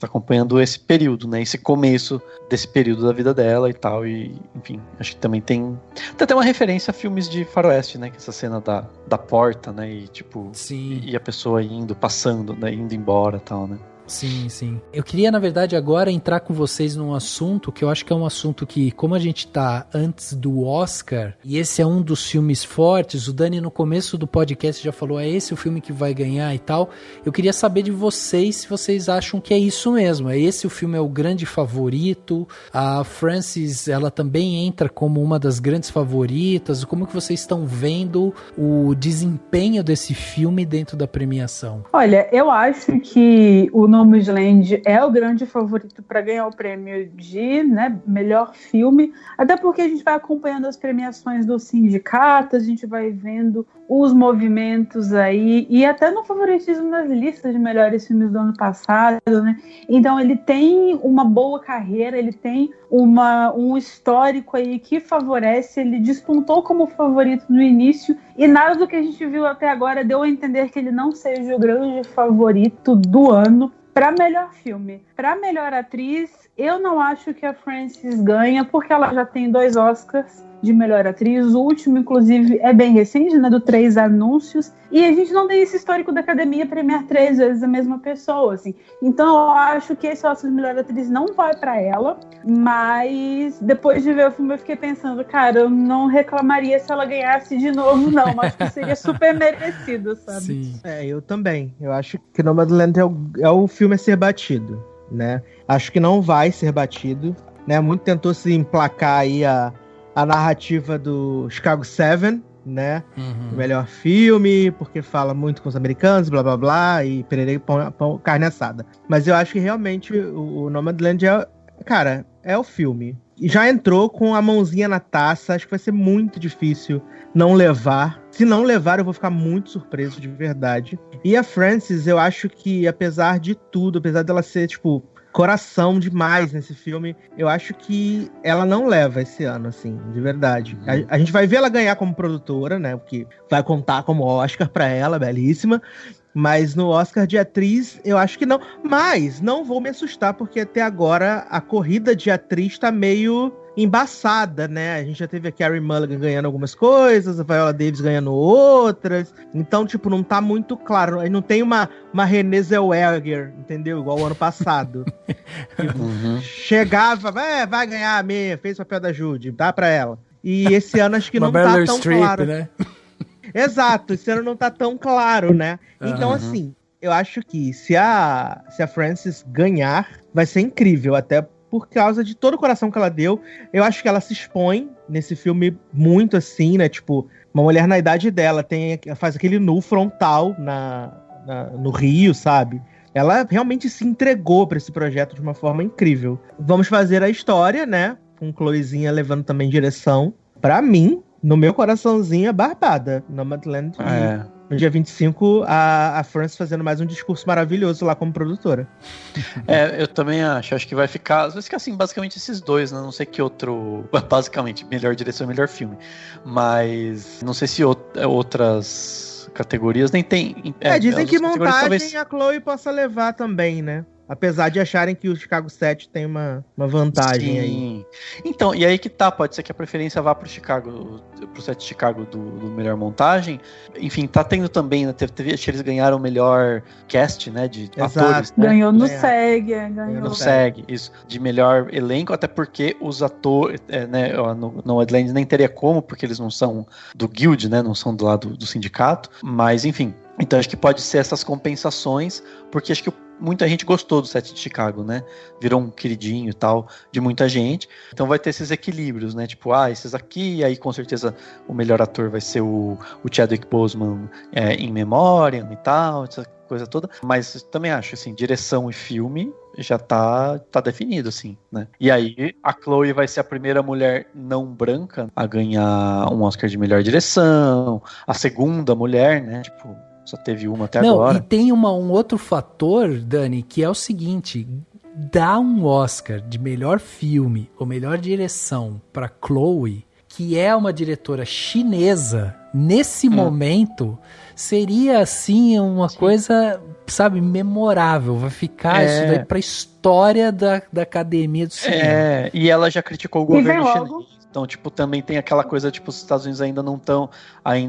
acompanhando esse período, né? Esse começo desse período da vida dela e tal. E, enfim, acho que também tem até uma referência a filmes de faroeste, né? Que essa cena da porta, né? E tipo, sim. E a pessoa passando, né? Indo embora e tal, né? Sim, sim. Eu queria, na verdade, agora entrar com vocês num assunto que eu acho que é um assunto que, como a gente tá antes do Oscar, e esse é um dos filmes fortes, o Dani no começo do podcast já falou, é esse o filme que vai ganhar e tal, eu queria saber de vocês se vocês acham que é isso mesmo, esse o filme é o grande favorito, a Frances, ela também entra como uma das grandes favoritas, como que vocês estão vendo o desempenho desse filme dentro da premiação? Olha, eu acho que o Nomadland é o grande favorito para ganhar o prêmio de melhor filme, até porque a gente vai acompanhando as premiações do sindicato, a gente vai vendo os movimentos aí, e até no favoritismo das listas de melhores filmes do ano passado, né? Então ele tem uma boa carreira, ele tem um histórico aí que favorece, ele despontou como favorito no início, e nada do que a gente viu até agora deu a entender que ele não seja o grande favorito do ano para melhor filme. Para melhor atriz, eu não acho que a Frances ganha, porque ela já tem 2 Oscars de melhor atriz. O último, inclusive, é bem recente, né, do 3 Anúncios. E a gente não tem esse histórico da academia premiar 3 vezes a mesma pessoa, assim. Então, eu acho que esse Oscar de melhor atriz não vai para ela. Mas, depois de ver o filme, eu fiquei pensando, cara, eu não reclamaria se ela ganhasse de novo, não. Acho que seria super merecido, sabe? Sim. Eu também. Eu acho que Nomadland é o filme a ser batido, né? Acho que não vai ser batido, né? Muito tentou se emplacar aí a narrativa do Chicago 7, né? O melhor filme, porque fala muito com os americanos, blá blá blá, e pererei pão, carne assada. Mas eu acho que realmente o Nomadland é o filme. E já entrou com a mãozinha na taça, acho que vai ser muito difícil não levar. Se não levar, eu vou ficar muito surpreso, de verdade. E a Frances, eu acho que, apesar de tudo, apesar dela ser, tipo, coração demais nesse filme, eu acho que ela não leva esse ano, assim, de verdade. A gente vai ver ela ganhar como produtora, né, porque vai contar como Oscar pra ela, belíssima, mas no Oscar de atriz, eu acho que não. Mas não vou me assustar, porque até agora a corrida de atriz tá meio embaçada, né? A gente já teve a Carey Mulligan ganhando algumas coisas, a Viola Davis ganhando outras. Então, tipo, não tá muito claro. Não tem uma Renée Zellweger, entendeu? Igual o ano passado. Chegava, vai ganhar a meia, fez o papel da Judy, dá pra ela. E esse ano acho que não tá tão claro. Né? Exato, esse ano não tá tão claro, né? Então, assim, eu acho que se a Frances ganhar, vai ser incrível, até por causa de todo o coração que ela deu. Eu acho que ela se expõe nesse filme muito assim, né? Tipo, uma mulher na idade dela faz aquele nu frontal no Rio, sabe? Ela realmente se entregou para esse projeto de uma forma incrível. Vamos fazer a história, né? Com Chloezinha levando também direção. Pra mim, no meu coraçãozinho, é barbada. Nomadland. No dia 25, a Frances fazendo mais um discurso maravilhoso lá como produtora. Eu também acho que vai ficar assim, basicamente esses dois, né? Não sei que outro, basicamente, melhor direção e melhor filme, mas não sei se outras categorias nem tem. Dizem que montagem talvez a Chloe possa levar também, né? Apesar de acharem que o Chicago 7 tem uma vantagem aí. Então, e aí que tá, pode ser que a preferência vá pro Chicago, pro set de Chicago do melhor montagem. Enfim, tá tendo também, né, acho que eles ganharam o melhor cast, né, de atores. Né? Ganhou no SEG, No SEG, isso, de melhor elenco, até porque os atores, né, no Nomadland nem teria como, porque eles não são do guild, né, não são do lado do sindicato, mas enfim. Então acho que pode ser essas compensações, porque acho que muita gente gostou do set de Chicago, né? Virou um queridinho e tal de muita gente. Então vai ter esses equilíbrios, né? Tipo, esses aqui, e aí com certeza o melhor ator vai ser o Chadwick Boseman em Memoriam e tal, essa coisa toda. Mas também acho, assim, direção e filme já tá definido, assim, né? E aí a Chloe vai ser a primeira mulher não branca a ganhar um Oscar de melhor direção, a segunda mulher, né? Tipo, só teve uma até agora. E tem um outro fator, Dani, que é o seguinte: dar um Oscar de melhor filme ou melhor direção para Chloe, que é uma diretora chinesa, nesse momento, seria assim uma coisa, sabe, memorável. Vai ficar isso daí pra história da academia do cinema. E ela já criticou o governo chinês. Então, tipo, também tem aquela coisa, tipo, os Estados Unidos ainda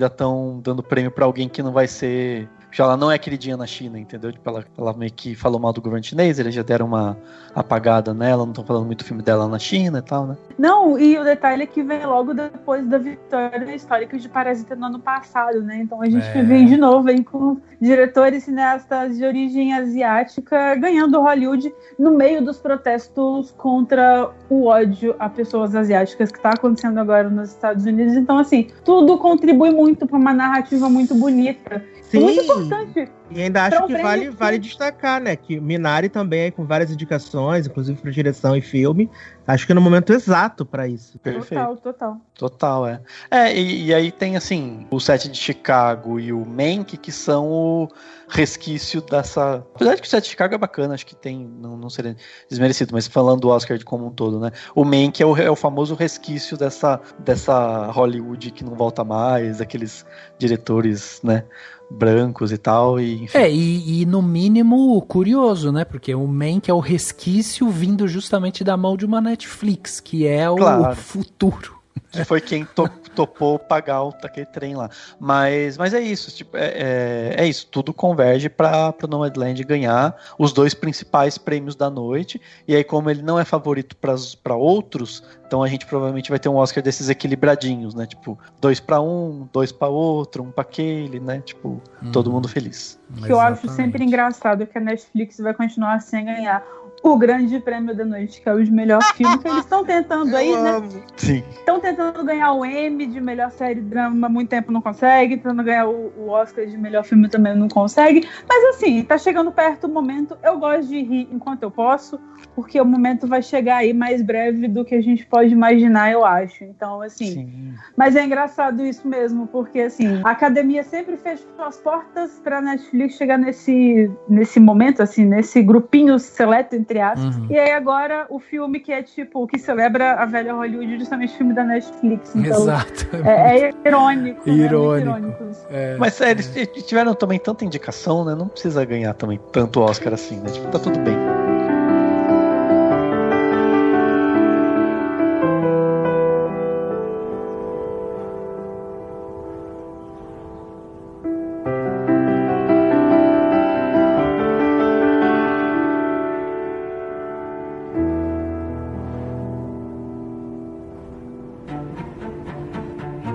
estão dando prêmio pra alguém que não vai ser... Ela não é queridinha na China, entendeu? Tipo, ela meio que falou mal do governo chinês, eles já deram uma apagada nela, não estão falando muito do filme dela na China e tal, né? Não, e o detalhe é que vem logo depois da vitória histórica de Parasita no ano passado, né? Então a gente vem de novo aí com diretores e cineastas de origem asiática ganhando Hollywood no meio dos protestos contra o ódio a pessoas asiáticas que está acontecendo agora nos Estados Unidos. Então, assim, tudo contribui muito para uma narrativa muito bonita. Sim. Muito importante. E ainda acho que vale destacar, né? Que Minari também é com várias indicações, inclusive para direção e filme. Acho que é no momento exato para isso. Perfeito. Total, e aí tem, assim, o set de Chicago e o Mank, que são o resquício dessa... Apesar de que o set de Chicago é bacana, acho que tem... Não seria desmerecido, mas falando do Oscar como um todo, né? O Mank é o famoso resquício dessa Hollywood que não volta mais, daqueles diretores, né, brancos e tal, e enfim. E no mínimo curioso, né? Porque o Mank é o resquício vindo justamente da mão de uma Netflix, que é o futuro. Que foi quem topou pagar aquele trem lá. Mas é isso, tipo, é isso, tudo converge para o Nomadland ganhar os 2 principais prêmios da noite, e aí como ele não é favorito para outros, então a gente provavelmente vai ter um Oscar desses equilibradinhos, né, tipo, 2 para um, 2 para outro, 1 para aquele, né, tipo, todo mundo feliz. Que eu acho sempre engraçado que a Netflix vai continuar sem ganhar o grande prêmio da noite, que é o de melhor filme, que eles estão tentando aí, né? Sim. Estão tentando ganhar o Emmy de melhor série de drama, há muito tempo não consegue, tentando ganhar o Oscar de melhor filme também não consegue, mas assim, tá chegando perto o momento, eu gosto de rir enquanto eu posso, porque o momento vai chegar aí mais breve do que a gente pode imaginar, eu acho, então assim, Sim. Mas é engraçado isso mesmo, porque assim, a academia sempre fechou as portas pra Netflix chegar nesse momento, assim, nesse grupinho seleto, entre aspas. E aí agora o filme que é tipo, que celebra a velha Hollywood, justamente o filme da Netflix. Então, exato. É irônico. Irônico. É. Mas eles tiveram também tanta indicação, né? Não precisa ganhar também tanto Oscar assim, né? Tipo, tá tudo bem.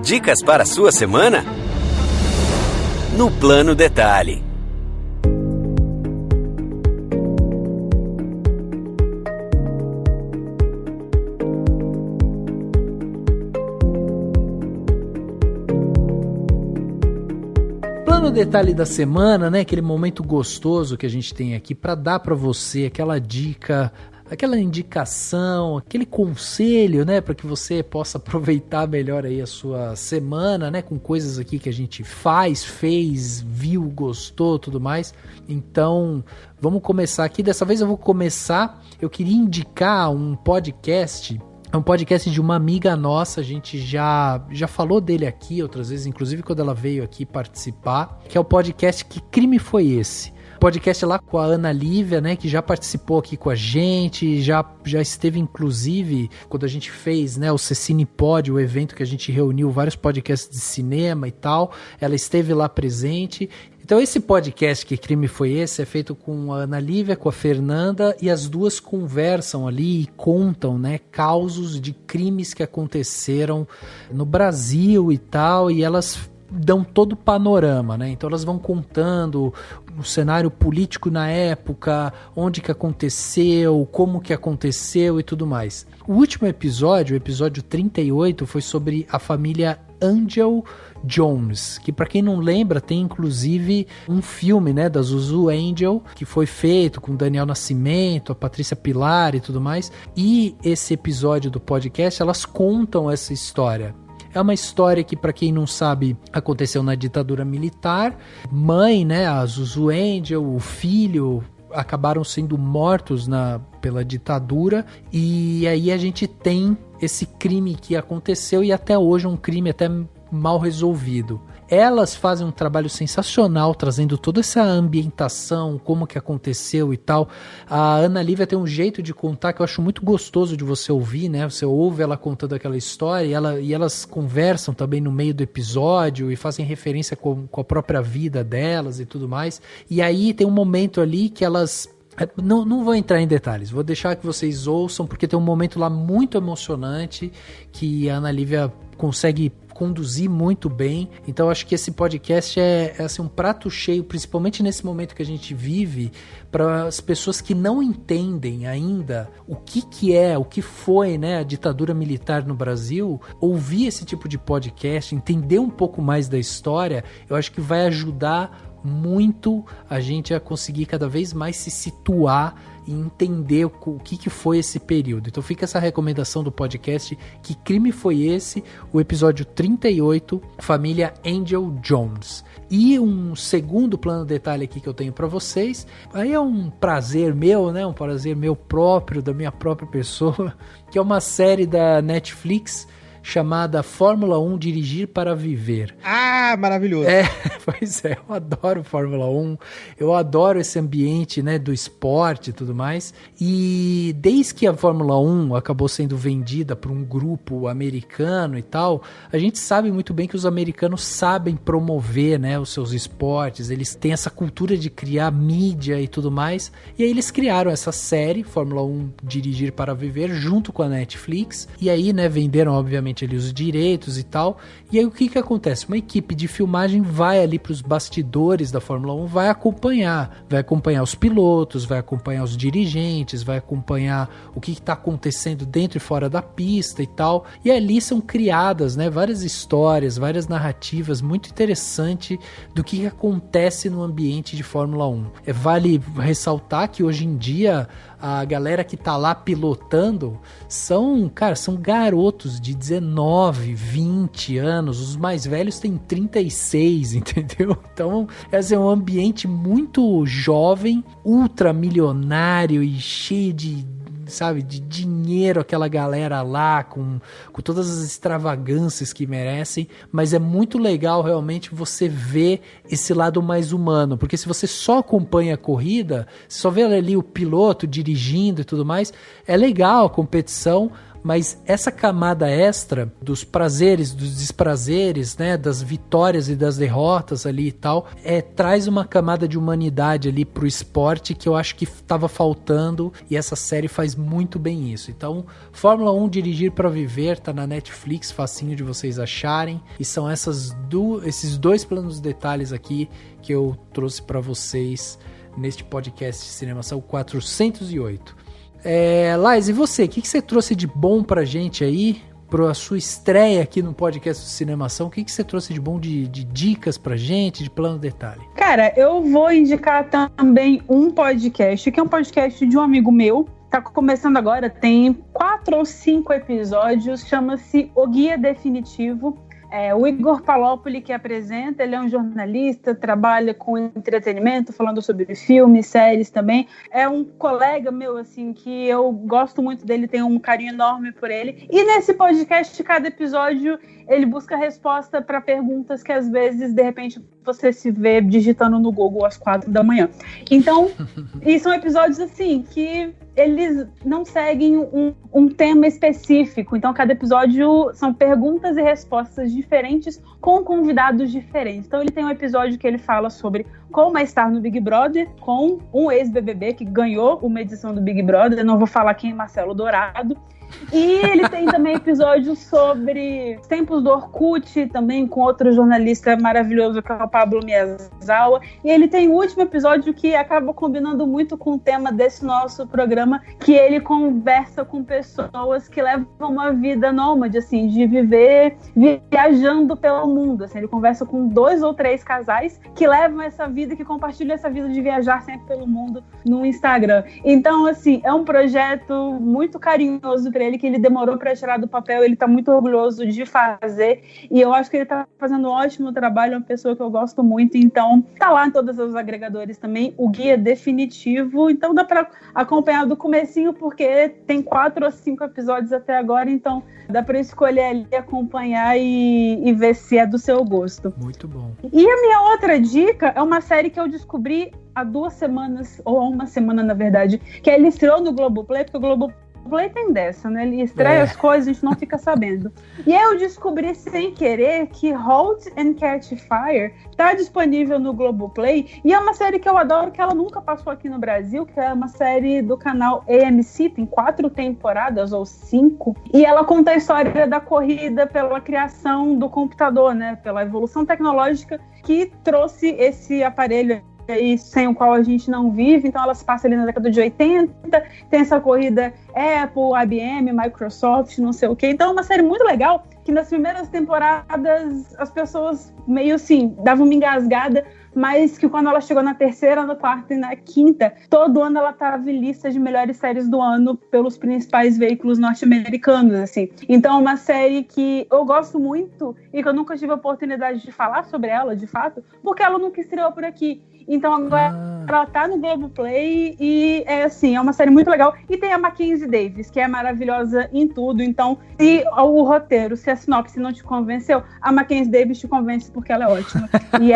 Dicas para a sua semana? No Plano Detalhe. Plano Detalhe da semana, né? Aquele momento gostoso que a gente tem aqui para dar para você aquela dica, aquela indicação, aquele conselho, né, para que você possa aproveitar melhor aí a sua semana, né, com coisas aqui que a gente fez, viu, gostou, tudo mais. Então, vamos começar aqui. Dessa vez eu queria indicar um podcast. É um podcast de uma amiga nossa, a gente já falou dele aqui outras vezes, inclusive quando ela veio aqui participar, que é o podcast Que Crime Foi Esse? podcast lá com a Ana Lívia, né, que já participou aqui com a gente, já esteve inclusive quando a gente fez, né, o CecinePod, o evento que a gente reuniu vários podcasts de cinema e tal, ela esteve lá presente. Então esse podcast, Que Crime Foi Esse, é feito com a Ana Lívia, com a Fernanda, e as duas conversam ali e contam, né, causos de crimes que aconteceram no Brasil e tal, e elas dão todo o panorama, né? Então elas vão contando o cenário político na época, onde que aconteceu, como que aconteceu e tudo mais. O último episódio, o episódio 38, foi sobre a família Angel Jones, que para quem não lembra, tem inclusive um filme, né, da Zuzu Angel, que foi feito com Daniel Nascimento, a Patrícia Pilar e tudo mais. E esse episódio do podcast, elas contam essa história. É uma história que, para quem não sabe, aconteceu na ditadura militar. Mãe, né, a Zuzu Angel, o filho, acabaram sendo mortos pela ditadura. E aí a gente tem esse crime que aconteceu e até hoje é um crime até mal resolvido. Elas fazem um trabalho sensacional, trazendo toda essa ambientação, como que aconteceu e tal. A Ana Lívia tem um jeito de contar que eu acho muito gostoso de você ouvir, né? Você ouve ela contando aquela história e elas conversam também no meio do episódio e fazem referência com a própria vida delas e tudo mais. E aí tem um momento ali que elas... Não vou entrar em detalhes, vou deixar que vocês ouçam, porque tem um momento lá muito emocionante que a Ana Lívia consegue conduzir muito bem. Então acho que esse podcast é assim, um prato cheio, principalmente nesse momento que a gente vive, para as pessoas que não entendem ainda o que foi, né, a ditadura militar no Brasil. Ouvir esse tipo de podcast, entender um pouco mais da história, eu acho que vai ajudar muito a gente a conseguir cada vez mais se situar e entender o que foi esse período. Então fica essa recomendação do podcast Que Crime Foi Esse, o episódio 38, Família Angel Jones. E um segundo plano detalhe aqui que eu tenho para vocês, aí é um prazer meu, né, um prazer meu próprio, da minha própria pessoa, que é uma série da Netflix chamada Fórmula 1 Dirigir para Viver. Ah, maravilhoso. Pois é, eu adoro Fórmula 1, eu adoro esse ambiente, né, do esporte e tudo mais, e desde que a Fórmula 1 acabou sendo vendida para um grupo americano e tal, a gente sabe muito bem que os americanos sabem promover, né, os seus esportes, eles têm essa cultura de criar mídia e tudo mais, e aí eles criaram essa série, Fórmula 1 Dirigir para Viver, junto com a Netflix, e aí, né, venderam obviamente ali os direitos e tal, e aí o que acontece? Uma equipe de filmagem vai ali para os bastidores da Fórmula 1, vai acompanhar os pilotos, vai acompanhar os dirigentes, vai acompanhar o que está acontecendo dentro e fora da pista e tal, e ali são criadas, né, várias histórias, várias narrativas muito interessantes do que acontece no ambiente de Fórmula 1. Vale ressaltar que hoje em dia a galera que tá lá pilotando são garotos de 19, 20 anos, os mais velhos têm 36, entendeu? Então, esse é um ambiente muito jovem, ultramilionário e cheio de dinheiro, aquela galera lá, com todas as extravagâncias que merecem, mas é muito legal realmente você ver esse lado mais humano, porque se você só acompanha a corrida, você só vê ali o piloto dirigindo e tudo mais, é legal a competição, mas essa camada extra dos prazeres, dos desprazeres, né, das vitórias e das derrotas ali e tal, traz uma camada de humanidade ali pro esporte que eu acho que estava faltando, e essa série faz muito bem isso. Então, Fórmula 1 Dirigir para Viver tá na Netflix, facinho de vocês acharem, e são esses dois planos de detalhes aqui que eu trouxe para vocês neste podcast de Cinemação 408. Lais, e você? O que você trouxe de bom pra gente aí? Pra sua estreia aqui no podcast de Cinemação, o que você trouxe de bom de dicas pra gente, de plano detalhe? Cara, eu vou indicar também um podcast, que é um podcast de um amigo meu. Tá começando agora, tem 4 ou 5 episódios, chama-se O Guia Definitivo. O Igor Palópoli que apresenta, ele é um jornalista, trabalha com entretenimento, falando sobre filmes, séries também. É um colega meu, assim, que eu gosto muito dele, tenho um carinho enorme por ele. E nesse podcast, cada episódio, ele busca resposta para perguntas que às vezes, de repente, você se vê digitando no Google às 4 da manhã. Então, e são episódios assim que eles não seguem um tema específico. Então, cada episódio são perguntas e respostas diferentes com convidados diferentes. Então, ele tem um episódio que ele fala sobre como é estar no Big Brother com um ex-BBB que ganhou uma edição do Big Brother. Eu não vou falar quem é, Marcelo Dourado. E ele tem também episódios sobre os tempos do Orkut, também com outro jornalista maravilhoso que é o Pablo Miyazawa. E ele tem o último episódio que acaba combinando muito com o tema desse nosso programa, que ele conversa com pessoas que levam uma vida nômade, assim, de viver viajando pelo mundo. Assim, ele conversa com 2 ou 3 casais que levam essa vida, que compartilham essa vida de viajar sempre pelo mundo no Instagram. Então, assim, é um projeto muito carinhoso para ele, que ele demorou para tirar do papel, ele tá muito orgulhoso de fazer, e eu acho que ele tá fazendo um ótimo trabalho, é uma pessoa que eu gosto muito, então tá lá em todos os agregadores também, o guia definitivo, então dá para acompanhar do comecinho, porque tem 4 ou 5 episódios até agora, então dá para escolher ali, acompanhar e ver se é do seu gosto. Muito bom. E a minha outra dica é uma série que eu descobri há 2 semanas, ou há 1 semana na verdade, que ele estreou no Globoplay, porque o Globoplay tem dessa, né? Ele estreia as coisas, a gente não fica sabendo. E aí eu descobri sem querer que Halt and Catch Fire tá disponível no Globoplay, e é uma série que eu adoro, que ela nunca passou aqui no Brasil, que é uma série do canal AMC, tem 4 temporadas ou 5, e ela conta a história da corrida pela criação do computador, né? Pela evolução tecnológica que trouxe esse aparelho e sem o qual a gente não vive. Então ela se passa ali na década de 80, tem essa corrida Apple, IBM, Microsoft, não sei o que. Então é uma série muito legal, que nas primeiras temporadas as pessoas meio assim, davam uma engasgada, mas que quando ela chegou na 3ª, na 4ª e na 5ª, todo ano ela estava em lista de melhores séries do ano pelos principais veículos norte-americanos, assim. Então é uma série que eu gosto muito e que eu nunca tive a oportunidade de falar sobre ela, de fato, porque ela nunca estreou por aqui. Então agora ela tá no Globoplay e é assim, é uma série muito legal. E tem a Mackenzie Davis, que é maravilhosa em tudo. Então, se o roteiro, se a sinopse não te convenceu, a Mackenzie Davis te convence porque ela é ótima. E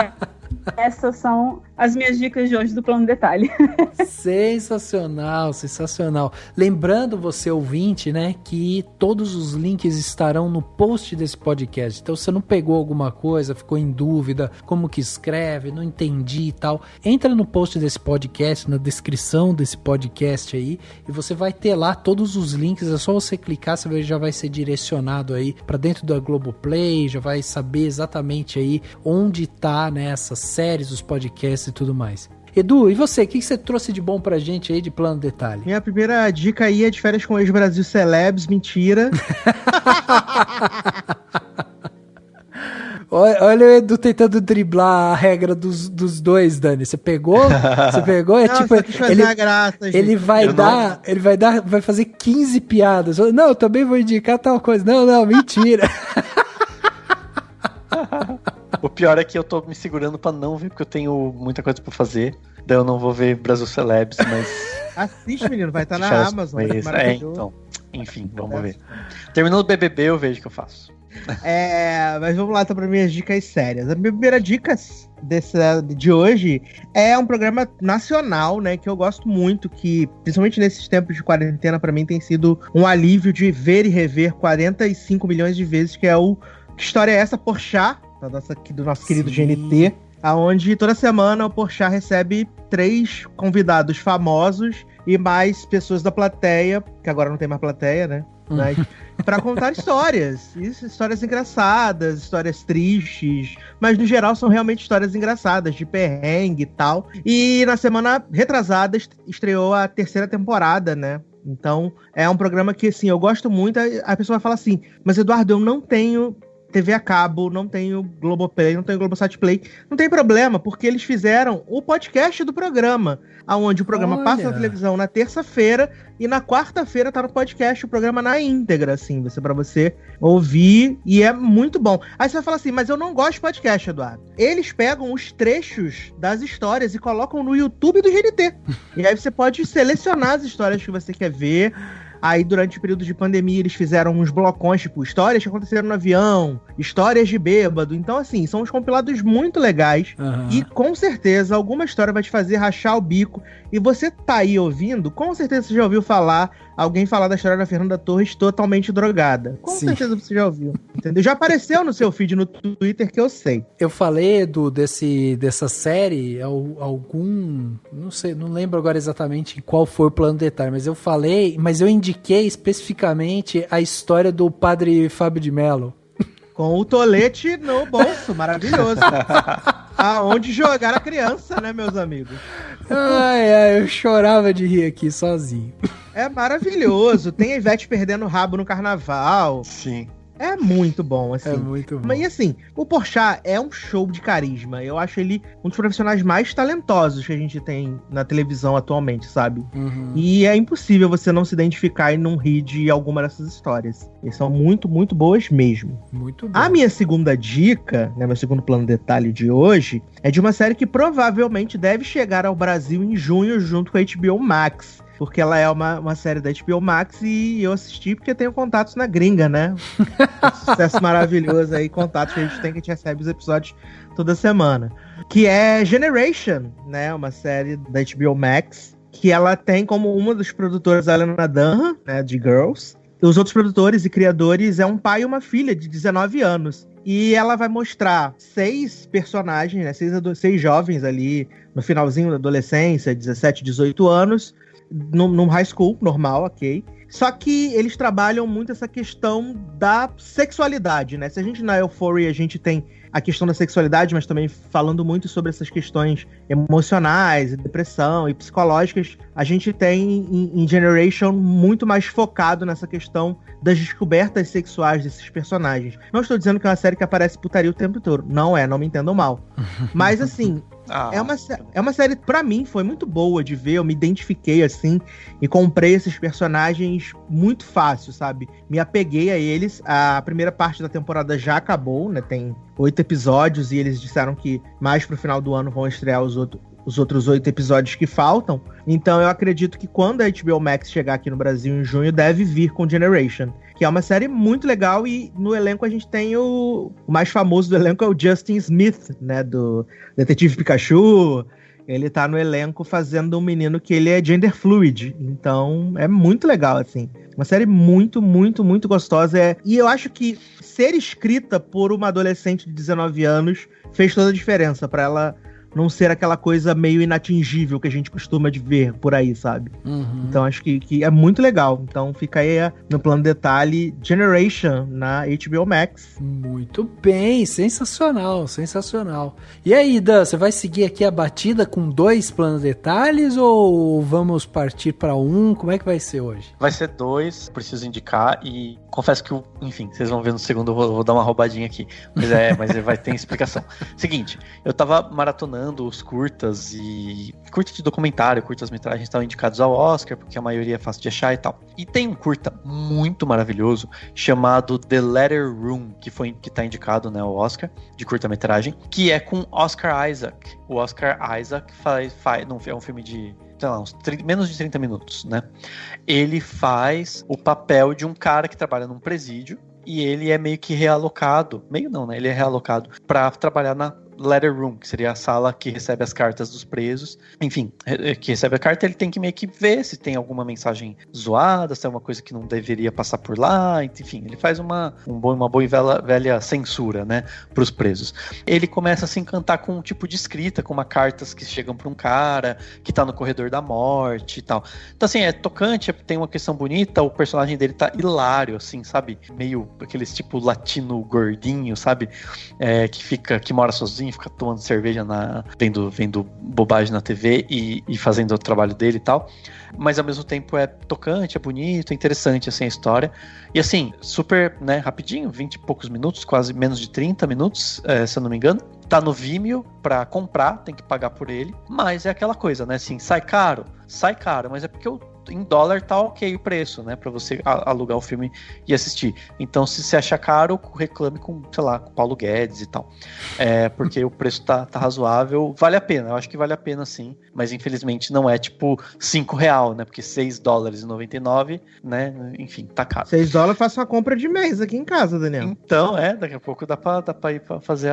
essas são as minhas dicas de hoje do Plano Detalhe. Sensacional, sensacional. Lembrando você, ouvinte, né, que todos os links estarão no post desse podcast. Então, se você não pegou alguma coisa, ficou em dúvida, como que escreve, não entendi e tal, entra no post desse podcast, na descrição desse podcast aí, e você vai ter lá todos os links. É só você clicar, você já vai ser direcionado aí para dentro da Globoplay, já vai saber exatamente aí onde tá, né, essas séries, os podcasts e tudo mais. Edu, e você? O que você trouxe de bom pra gente aí de Plano Detalhe? Minha primeira dica aí é de Férias com Ex-Brasil Celebs, mentira. Olha o Edu tentando driblar a regra dos dois, Dani. Você pegou? Você pegou? É não, tipo, ele vai fazer 15 piadas. Não, eu também vou indicar tal coisa. Não, mentira. O pior é que eu tô me segurando pra não ver, porque eu tenho muita coisa pra fazer. Daí eu não vou ver Brasil Celebs, mas... Assiste, menino, vai estar na Amazon. Então, enfim, vamos ver. Terminou o BBB, eu vejo o que eu faço. Mas vamos lá então para minhas dicas sérias. A minha primeira dica de hoje é um programa nacional, né, que eu gosto muito, que principalmente nesses tempos de quarentena para mim tem sido um alívio de ver e rever 45 milhões de vezes, que é o Que História é Essa, Porchat, do nosso querido GNT, aonde toda semana o Porchat recebe 3 convidados famosos e mais pessoas da plateia, que agora não tem mais plateia, né? Mas pra contar histórias engraçadas, histórias tristes, mas no geral são realmente histórias engraçadas, de perrengue e tal. E na semana retrasada estreou a 3ª temporada, né? Então é um programa que, assim, eu gosto muito. A pessoa vai falar assim, mas Eduardo, eu não tenho TV a cabo, não tenho Globoplay, não tenho Globosat Play. Não tem problema, porque eles fizeram o podcast do programa, aonde o programa passa na televisão na terça-feira e na quarta-feira tá no podcast o programa na íntegra, assim, pra você ouvir, e é muito bom. Aí você vai falar assim, mas eu não gosto de podcast, Eduardo. Eles pegam os trechos das histórias e colocam no YouTube do GNT. E aí você pode selecionar as histórias que você quer ver. Aí, durante o período de pandemia, eles fizeram uns blocões, tipo, histórias que aconteceram no avião, histórias de bêbado. Então, assim, são uns compilados muito legais. E, com certeza, alguma história vai te fazer rachar o bico. E você tá aí ouvindo, com certeza você já ouviu alguém falar da história da Fernanda Torres totalmente drogada. Com certeza você já ouviu. Entendeu? Já apareceu no seu feed no Twitter, que eu sei. Eu falei, Edu, dessa série, não sei, não lembro agora exatamente qual foi o plano de detalhe, mas eu indiquei especificamente a história do padre Fábio de Mello. Com o tolete no bolso, maravilhoso. Aonde jogar a criança, né, meus amigos? Ai, eu chorava de rir aqui sozinho. É maravilhoso. Tem a Ivete perdendo o rabo no carnaval. Sim. É muito bom, assim. É muito bom. Mas, e assim, o Porchat é um show de carisma. Eu acho ele um dos profissionais mais talentosos que a gente tem na televisão atualmente, sabe? E é impossível você não se identificar e não rir de alguma dessas histórias. Eles são muito, muito boas mesmo. Muito bom. A minha segunda dica, né, meu segundo plano de detalhe de hoje, é de uma série que provavelmente deve chegar ao Brasil em junho junto com a HBO Max. Porque ela é uma série da HBO Max e eu assisti porque eu tenho contatos na gringa, né? Sucesso maravilhoso aí, contatos que a gente recebe os episódios toda semana. Que é Generation, né? Uma série da HBO Max, que ela tem como uma dos produtores a Lena Dunham, né? De Girls. E os outros produtores e criadores é um pai e uma filha de 19 anos. E ela vai mostrar 6 personagens, né? 6 jovens ali no finalzinho da adolescência, 17, 18 anos, num high school normal, ok? Só que eles trabalham muito essa questão da sexualidade, né? Se a gente na Euphoria a gente tem a questão da sexualidade, mas também falando muito sobre essas questões emocionais, depressão e psicológicas, a gente tem em Generation muito mais focado nessa questão das descobertas sexuais desses personagens. Não estou dizendo que é uma série que aparece putaria o tempo todo. Não me entendam mal. Mas assim, é uma série, pra mim, foi muito boa de ver. Eu me identifiquei assim e comprei esses personagens muito fácil, sabe? Me apeguei a eles. A primeira parte da temporada já acabou, né? Tem 8 episódios e eles disseram que mais pro final do ano vão estrear os outros 8 episódios que faltam. Então eu acredito que quando a HBO Max chegar aqui no Brasil em junho, deve vir com Generation, que é uma série muito legal. E no elenco a gente tem o mais famoso do elenco é o Justin Smith, né, do Detetive Pikachu. Ele tá no elenco fazendo um menino que ele é gender fluid. Então é muito legal, assim. Uma série muito, muito, muito gostosa. E eu acho que ser escrita por uma adolescente de 19 anos fez toda a diferença pra ela não ser aquela coisa meio inatingível que a gente costuma de ver por aí, sabe? Então acho que é muito legal. Então fica aí no plano detalhe Generation na HBO Max. Muito bem, sensacional, sensacional. E aí, Dan, você vai seguir aqui a batida com 2 planos detalhes ou vamos partir para 1? Como é que vai ser hoje? Vai ser 2, preciso indicar e confesso que, enfim, vocês vão ver no segundo, eu vou dar uma roubadinha aqui, mas vai ter explicação. Seguinte, eu tava maratonando os curtas de documentário, curtas-metragens estavam indicados ao Oscar, porque a maioria é fácil de achar e tal. E tem um curta muito maravilhoso chamado The Letter Room, que tá indicado, né, ao Oscar, de curta-metragem, que é com Oscar Isaac. O Oscar Isaac é um filme de menos de 30 minutos, né? Ele faz o papel de um cara que trabalha num presídio e ele é meio que realocado, ele é realocado pra trabalhar na Letter Room, que seria a sala que recebe as cartas dos presos. Enfim, que recebe a carta, ele tem que meio que ver se tem alguma mensagem zoada, se tem alguma coisa que não deveria passar por lá. Enfim, ele faz uma boa e velha censura, né, pros presos. Ele começa a se encantar com um tipo de escrita, com cartas que chegam pra um cara que tá no corredor da morte e tal. Então, assim, é tocante, tem uma questão bonita, o personagem dele tá hilário, assim, sabe? Meio aqueles tipo latino gordinho, sabe? Que mora sozinho, fica tomando cerveja, vendo bobagem na TV e fazendo o trabalho dele e tal, mas ao mesmo tempo é tocante, é bonito, é interessante assim a história, e assim, super, né, rapidinho, 20 e poucos minutos, quase menos de 30 minutos, se eu não me engano. Tá no Vimeo pra comprar, tem que pagar por ele, mas é aquela coisa, né, assim, sai caro, mas é porque em dólar tá ok o preço, né? Pra você alugar o filme e assistir. Então, se você achar caro, reclame com, sei lá, com Paulo Guedes e tal. Porque o preço tá razoável. Vale a pena, eu acho que vale a pena sim. Mas infelizmente não é tipo R$5, né? Porque $6,99, né? Enfim, tá caro. $6 faço uma compra de mês aqui em casa, Daniel. Então, daqui a pouco dá pra ir pra fazer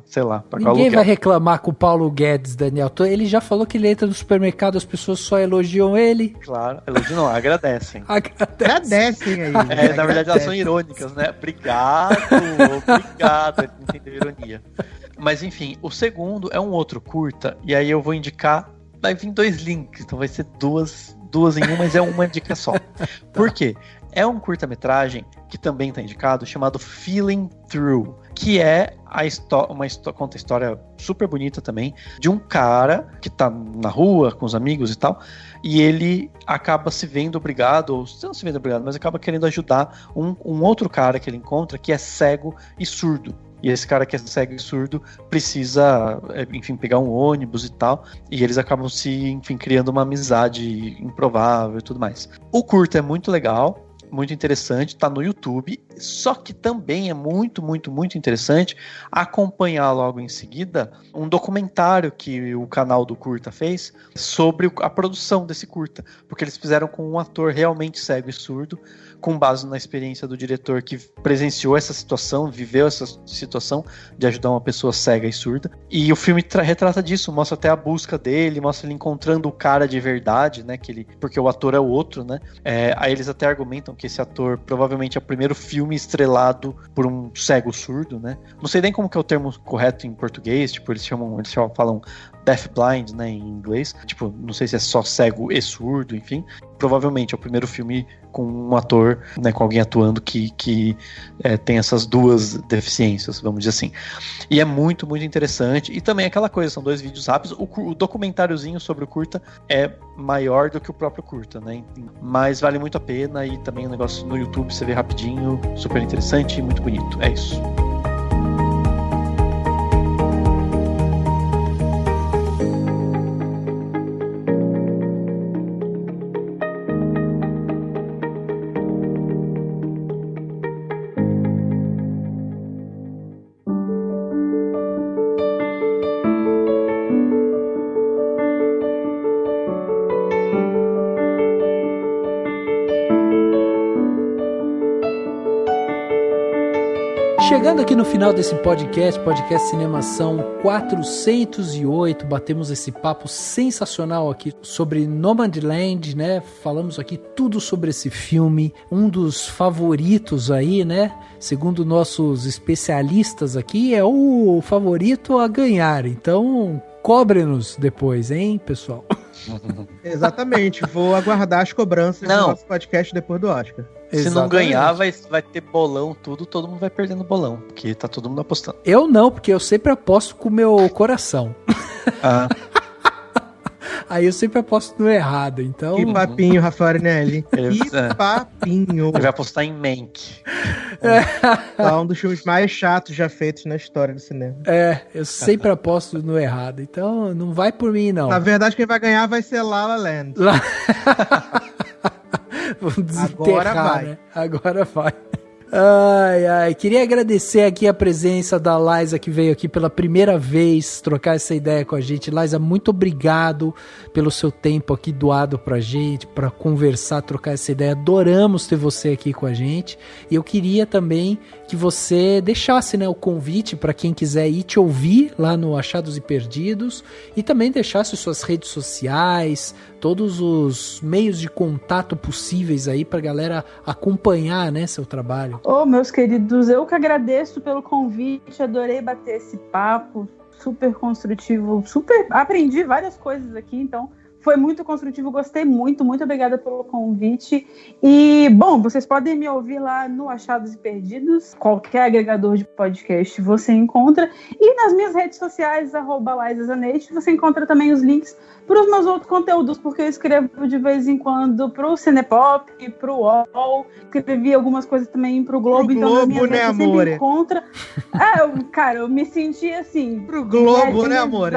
sei lá, pagar Ninguém aluguel. vai reclamar com o Paulo Guedes, Daniel. Ele já falou que ele entra no supermercado, as pessoas só elogiam ele. Claro, elogiam não, agradecem. Agradecem aí. Na verdade elas são irônicas, né? Obrigado, entendeu ironia. Mas enfim, o segundo é um outro curta, e aí eu vou indicar, vai vir 2 links, então vai ser duas em uma, mas é uma dica só. Por quê? É um curta-metragem que também está indicado, chamado Feeling Through, que é conta a história super bonita também, de um cara que tá na rua com os amigos e tal, e ele acaba se vendo obrigado, ou não se vendo obrigado, mas acaba querendo ajudar um outro cara que ele encontra, que é cego e surdo. E esse cara que é cego e surdo precisa, enfim, pegar um ônibus e tal. E eles acabam criando uma amizade improvável e tudo mais. O curta é muito legal, muito interessante, tá no YouTube. Só que também é muito, muito, muito interessante acompanhar logo em seguida um documentário que o canal do curta fez sobre a produção desse curta. Porque eles fizeram com um ator realmente cego e surdo, com base na experiência do diretor que presenciou essa situação, viveu essa situação de ajudar uma pessoa cega e surda. E o filme retrata disso, mostra até a busca dele, mostra ele encontrando o cara de verdade, né? Porque o ator é o outro, né? Aí eles até argumentam que esse ator provavelmente é o primeiro filme estrelado por um cego surdo, né? Não sei nem como que é o termo correto em português, tipo, eles falam deafblind, né, em inglês. Tipo, não sei se é só cego e surdo, enfim. Provavelmente é o primeiro filme com um ator, né, com alguém atuando que tem essas duas deficiências, vamos dizer assim. E é muito, muito interessante. E também aquela coisa, são 2 vídeos rápidos. O documentáriozinho sobre o curta é maior do que o próprio curta, né? Mas vale muito a pena, e também o negócio no YouTube você vê rapidinho, super interessante e muito bonito. É isso. Chegando aqui no final desse podcast Cinemação 408, batemos esse papo sensacional aqui sobre Nomadland, né? Falamos aqui tudo sobre esse filme, um dos favoritos aí, né? Segundo nossos especialistas aqui, é o favorito a ganhar. Então, cobre-nos depois, hein, pessoal? Exatamente, vou aguardar as cobranças do nosso podcast depois do Oscar. Se não ganhar, vai ter bolão, todo mundo vai perdendo bolão, porque tá todo mundo apostando. Eu não, porque eu sempre aposto com o meu coração. Aí eu sempre aposto no errado, então... Que papinho, Rafael Arinelli. Que papinho. Ele vai apostar em Mank. É um dos filmes mais chatos já feitos na história do cinema. Eu sempre aposto no errado, então não vai por mim, não. Na verdade, quem vai ganhar vai ser La La Land. Vamos desenterrar, agora vai. Né? Agora vai. Queria agradecer aqui a presença da Liza, que veio aqui pela primeira vez trocar essa ideia com a gente. Liza, muito obrigado pelo seu tempo aqui doado pra gente, pra conversar, trocar essa ideia. Adoramos ter você aqui com a gente. E eu queria também que você deixasse, né, o convite para quem quiser ir te ouvir lá no Achados e Perdidos, e também deixasse suas redes sociais, todos os meios de contato possíveis aí pra galera acompanhar, né, seu trabalho. Meus queridos, eu que agradeço pelo convite, adorei bater esse papo, super construtivo, aprendi várias coisas aqui, então foi muito construtivo, gostei muito, muito obrigada pelo convite. E, bom, vocês podem me ouvir lá no Achados e Perdidos, qualquer agregador de podcast você encontra, e nas minhas redes sociais, @LizaZanetti, você encontra também os links para os meus outros conteúdos, porque eu escrevo de vez em quando pro Cinepop, pro UOL, escrevi algumas coisas também pro Globo, então nas minhas redes você sempre encontra. Eu me senti assim... Pro Globo, né, amor?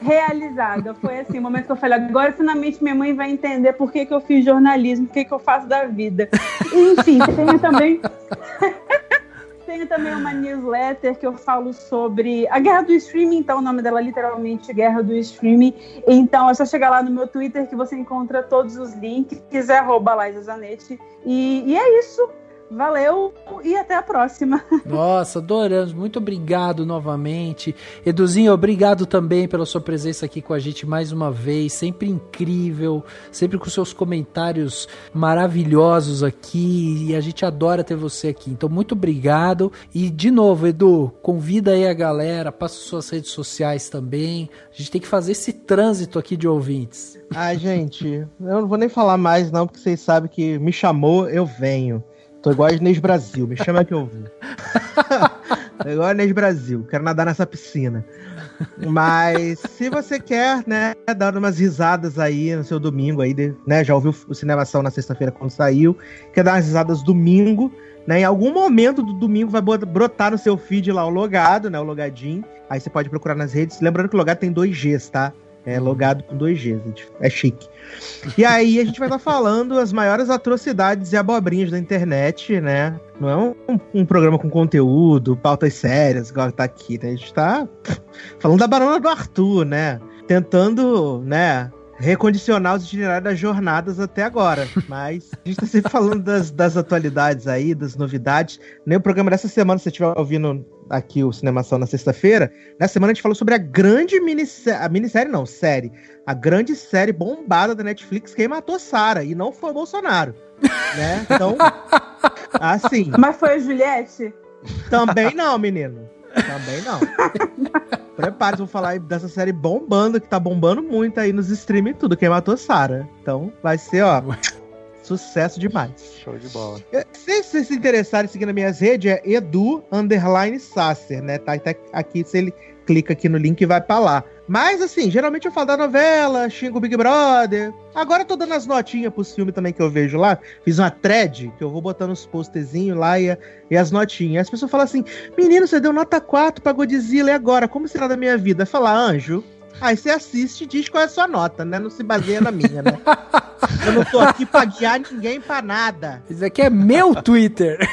realizada. Foi assim, o momento que eu falei, agora finalmente minha mãe vai entender por que eu fiz jornalismo, por que eu faço da vida. Enfim, tenho também uma newsletter que eu falo sobre a guerra do streaming, então o nome dela é literalmente Guerra do Streaming. Então é só chegar lá no meu Twitter que você encontra todos os links, @LaisaZanetti. E é isso. Valeu e até a próxima. Nossa, adoramos. Muito obrigado novamente. Eduzinho, obrigado também pela sua presença aqui com a gente mais uma vez. Sempre incrível, sempre com seus comentários maravilhosos aqui. E a gente adora ter você aqui. Então, muito obrigado. E, de novo, Edu, convida aí a galera, passa suas redes sociais também. A gente tem que fazer esse trânsito aqui de ouvintes. Gente, eu não vou nem falar mais não, porque vocês sabem que me chamou, eu venho. Tô igual a Inês Brasil, me chama que eu vou. Tô igual a Inês Brasil, quero nadar nessa piscina. Mas se você quer, né, dar umas risadas aí no seu domingo, aí, né, já ouviu o Cinemação na sexta-feira quando saiu, quer dar umas risadas domingo, né, em algum momento do domingo vai brotar no seu feed lá o logado, né, o logadinho, aí você pode procurar nas redes, lembrando que o logado tem 2 Gs, tá? É logado com 2 Gs, é chique. E aí a gente vai estar falando as maiores atrocidades e abobrinhas da internet, né? Não é um programa com conteúdo, pautas sérias, igual tá aqui, né? A gente tá falando da Barona do Arthur, né? Tentando, né, recondicionar os itinerários das jornadas até agora. Mas a gente tá sempre falando das atualidades aí, das novidades. Nem o programa dessa semana, se você estiver ouvindo aqui o Cinemação na sexta-feira, na semana a gente falou sobre a grande série. A grande série bombada da Netflix, Quem Matou Sarah, e não foi o Bolsonaro, né? Então, assim... Mas foi a Juliette? Também não, menino. Também não. Prepare-se, vou falar aí dessa série bombando, que tá bombando muito aí nos streams e tudo, Quem Matou Sarah. Então, vai ser, ó... sucesso demais. Show de bola. Se vocês se interessarem em seguir nas minhas redes, é edu_Sasser, né? Tá aqui, se ele clica aqui no link e vai pra lá. Mas, assim, geralmente eu falo da novela, xingo o Big Brother. Agora eu tô dando as notinhas pros filmes também que eu vejo lá. Fiz uma thread, que eu vou botando os posterzinhos lá e as notinhas. As pessoas falam assim, menino, você deu nota 4 pra Godzilla, e agora? Como será da minha vida? Falar, anjo... Aí você assiste e diz qual é a sua nota, né? Não se baseia na minha, né? Eu não tô aqui pra guiar ninguém pra nada. Isso aqui é meu Twitter.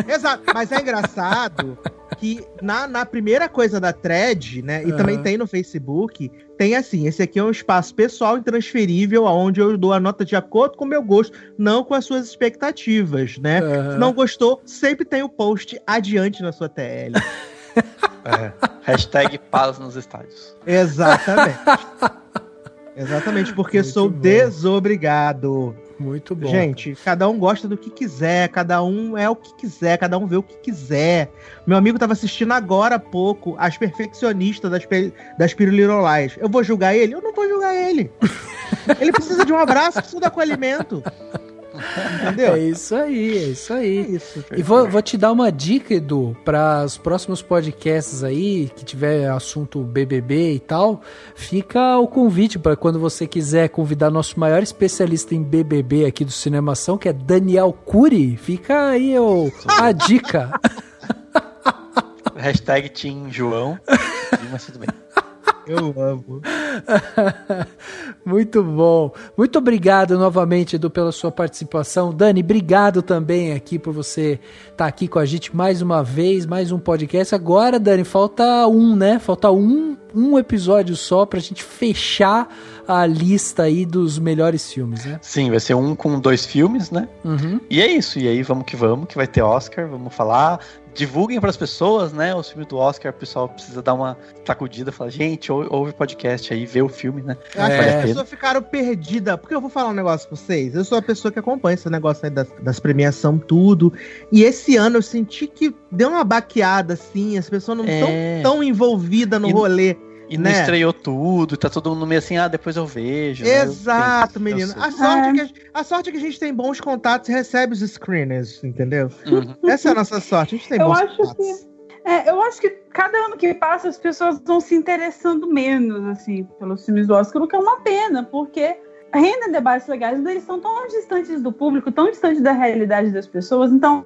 Exato, mas é engraçado que na primeira coisa da thread, né? E também tem no Facebook, tem assim, esse aqui é um espaço pessoal intransferível, onde eu dou a nota de acordo com o meu gosto, não com as suas expectativas, né? Se não gostou, sempre tem o post adiante na sua TL. Hashtag paz nos estádios. Exatamente. Exatamente, porque muito sou desobrigado. Muito bom. Gente, cada um gosta do que quiser, cada um é o que quiser, cada um vê o que quiser. Meu amigo tava assistindo agora há pouco As Perfeccionistas das Pirulirolais. Eu vou julgar ele? Eu não vou julgar ele. Ele precisa de um abraço, precisa de acolhimento. Entendeu? É isso aí, é isso aí. É isso, e vou te dar uma dica, Edu, para os próximos podcasts aí, que tiver assunto BBB e tal, fica o convite para quando você quiser convidar nosso maior especialista em BBB aqui do Cinemação, que é Daniel Cury, fica aí a dica. Hashtag Team João, mas tudo bem. Eu amo. Muito bom. Muito obrigado novamente, Edu, pela sua participação. Dani, obrigado também aqui por você estar aqui com a gente mais uma vez, mais um podcast. Agora, Dani, falta né? Falta um episódio só pra gente fechar a lista aí dos melhores filmes, né? Sim, vai ser um com 2 filmes, né? Uhum. E é isso. E aí, vamos, que vai ter Oscar, vamos falar... Divulguem para as pessoas, né? Os filmes do Oscar, o pessoal precisa dar uma sacudida, falar, gente, ouve o podcast aí, vê o filme, né? As pessoas ficaram perdidas, porque eu vou falar um negócio pra vocês. Eu sou a pessoa que acompanha esse negócio aí das premiações, tudo. E esse ano eu senti que deu uma baqueada, assim, as pessoas não estão tão envolvidas no rolê. E não estreou tudo, tá todo mundo meio assim, depois eu vejo. Exato, né? Menino. A sorte é que a gente tem bons contatos e recebe os screeners, entendeu? Uhum. Essa é a nossa sorte, a gente tem bons contatos. Eu acho que cada ano que passa as pessoas vão se interessando menos, assim, pelos filmes do Oscar, o que é uma pena, porque rendem debates legais, mas eles são tão distantes do público, tão distantes da realidade das pessoas, então...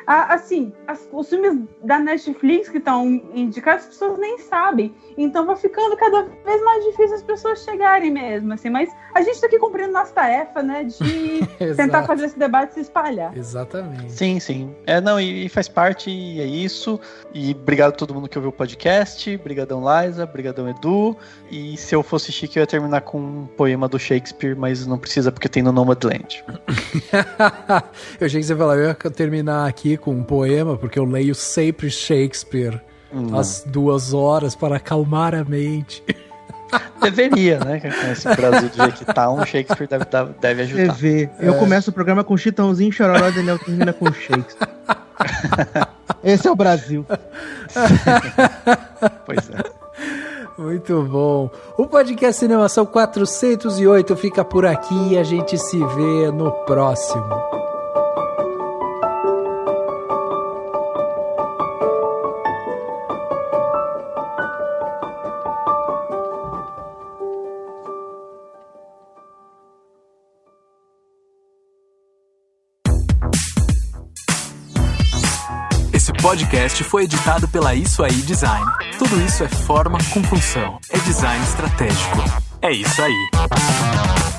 Assim, os filmes da Netflix que estão indicados, as pessoas nem sabem. Então vai ficando cada vez mais difícil as pessoas chegarem mesmo, assim. Mas a gente tá aqui cumprindo nossa tarefa, né? De tentar fazer esse debate se espalhar. Exatamente. Sim, sim. E faz parte, e é isso. E obrigado a todo mundo que ouviu o podcast. Brigadão, Liza. Brigadão, Edu. E se eu fosse chique, eu ia terminar com um poema do Shakespeare, mas não precisa porque tem no Nomadland. Eu achei que você falava, eu ia terminar aqui com um poema, porque eu leio sempre Shakespeare às 2 horas para acalmar a mente. Deveria, né? Com esse Brasil do jeito que tá, um Shakespeare deve ajudar. Eu começo o programa com Chitãozinho, Chororó, Daniel termina com Shakespeare. Esse é o Brasil. Pois é. Muito bom. O podcast Cinemação 408 fica por aqui e a gente se vê no próximo. Esse podcast foi editado pela Isso Aí Design. Tudo isso é forma com função. É design estratégico. É isso aí.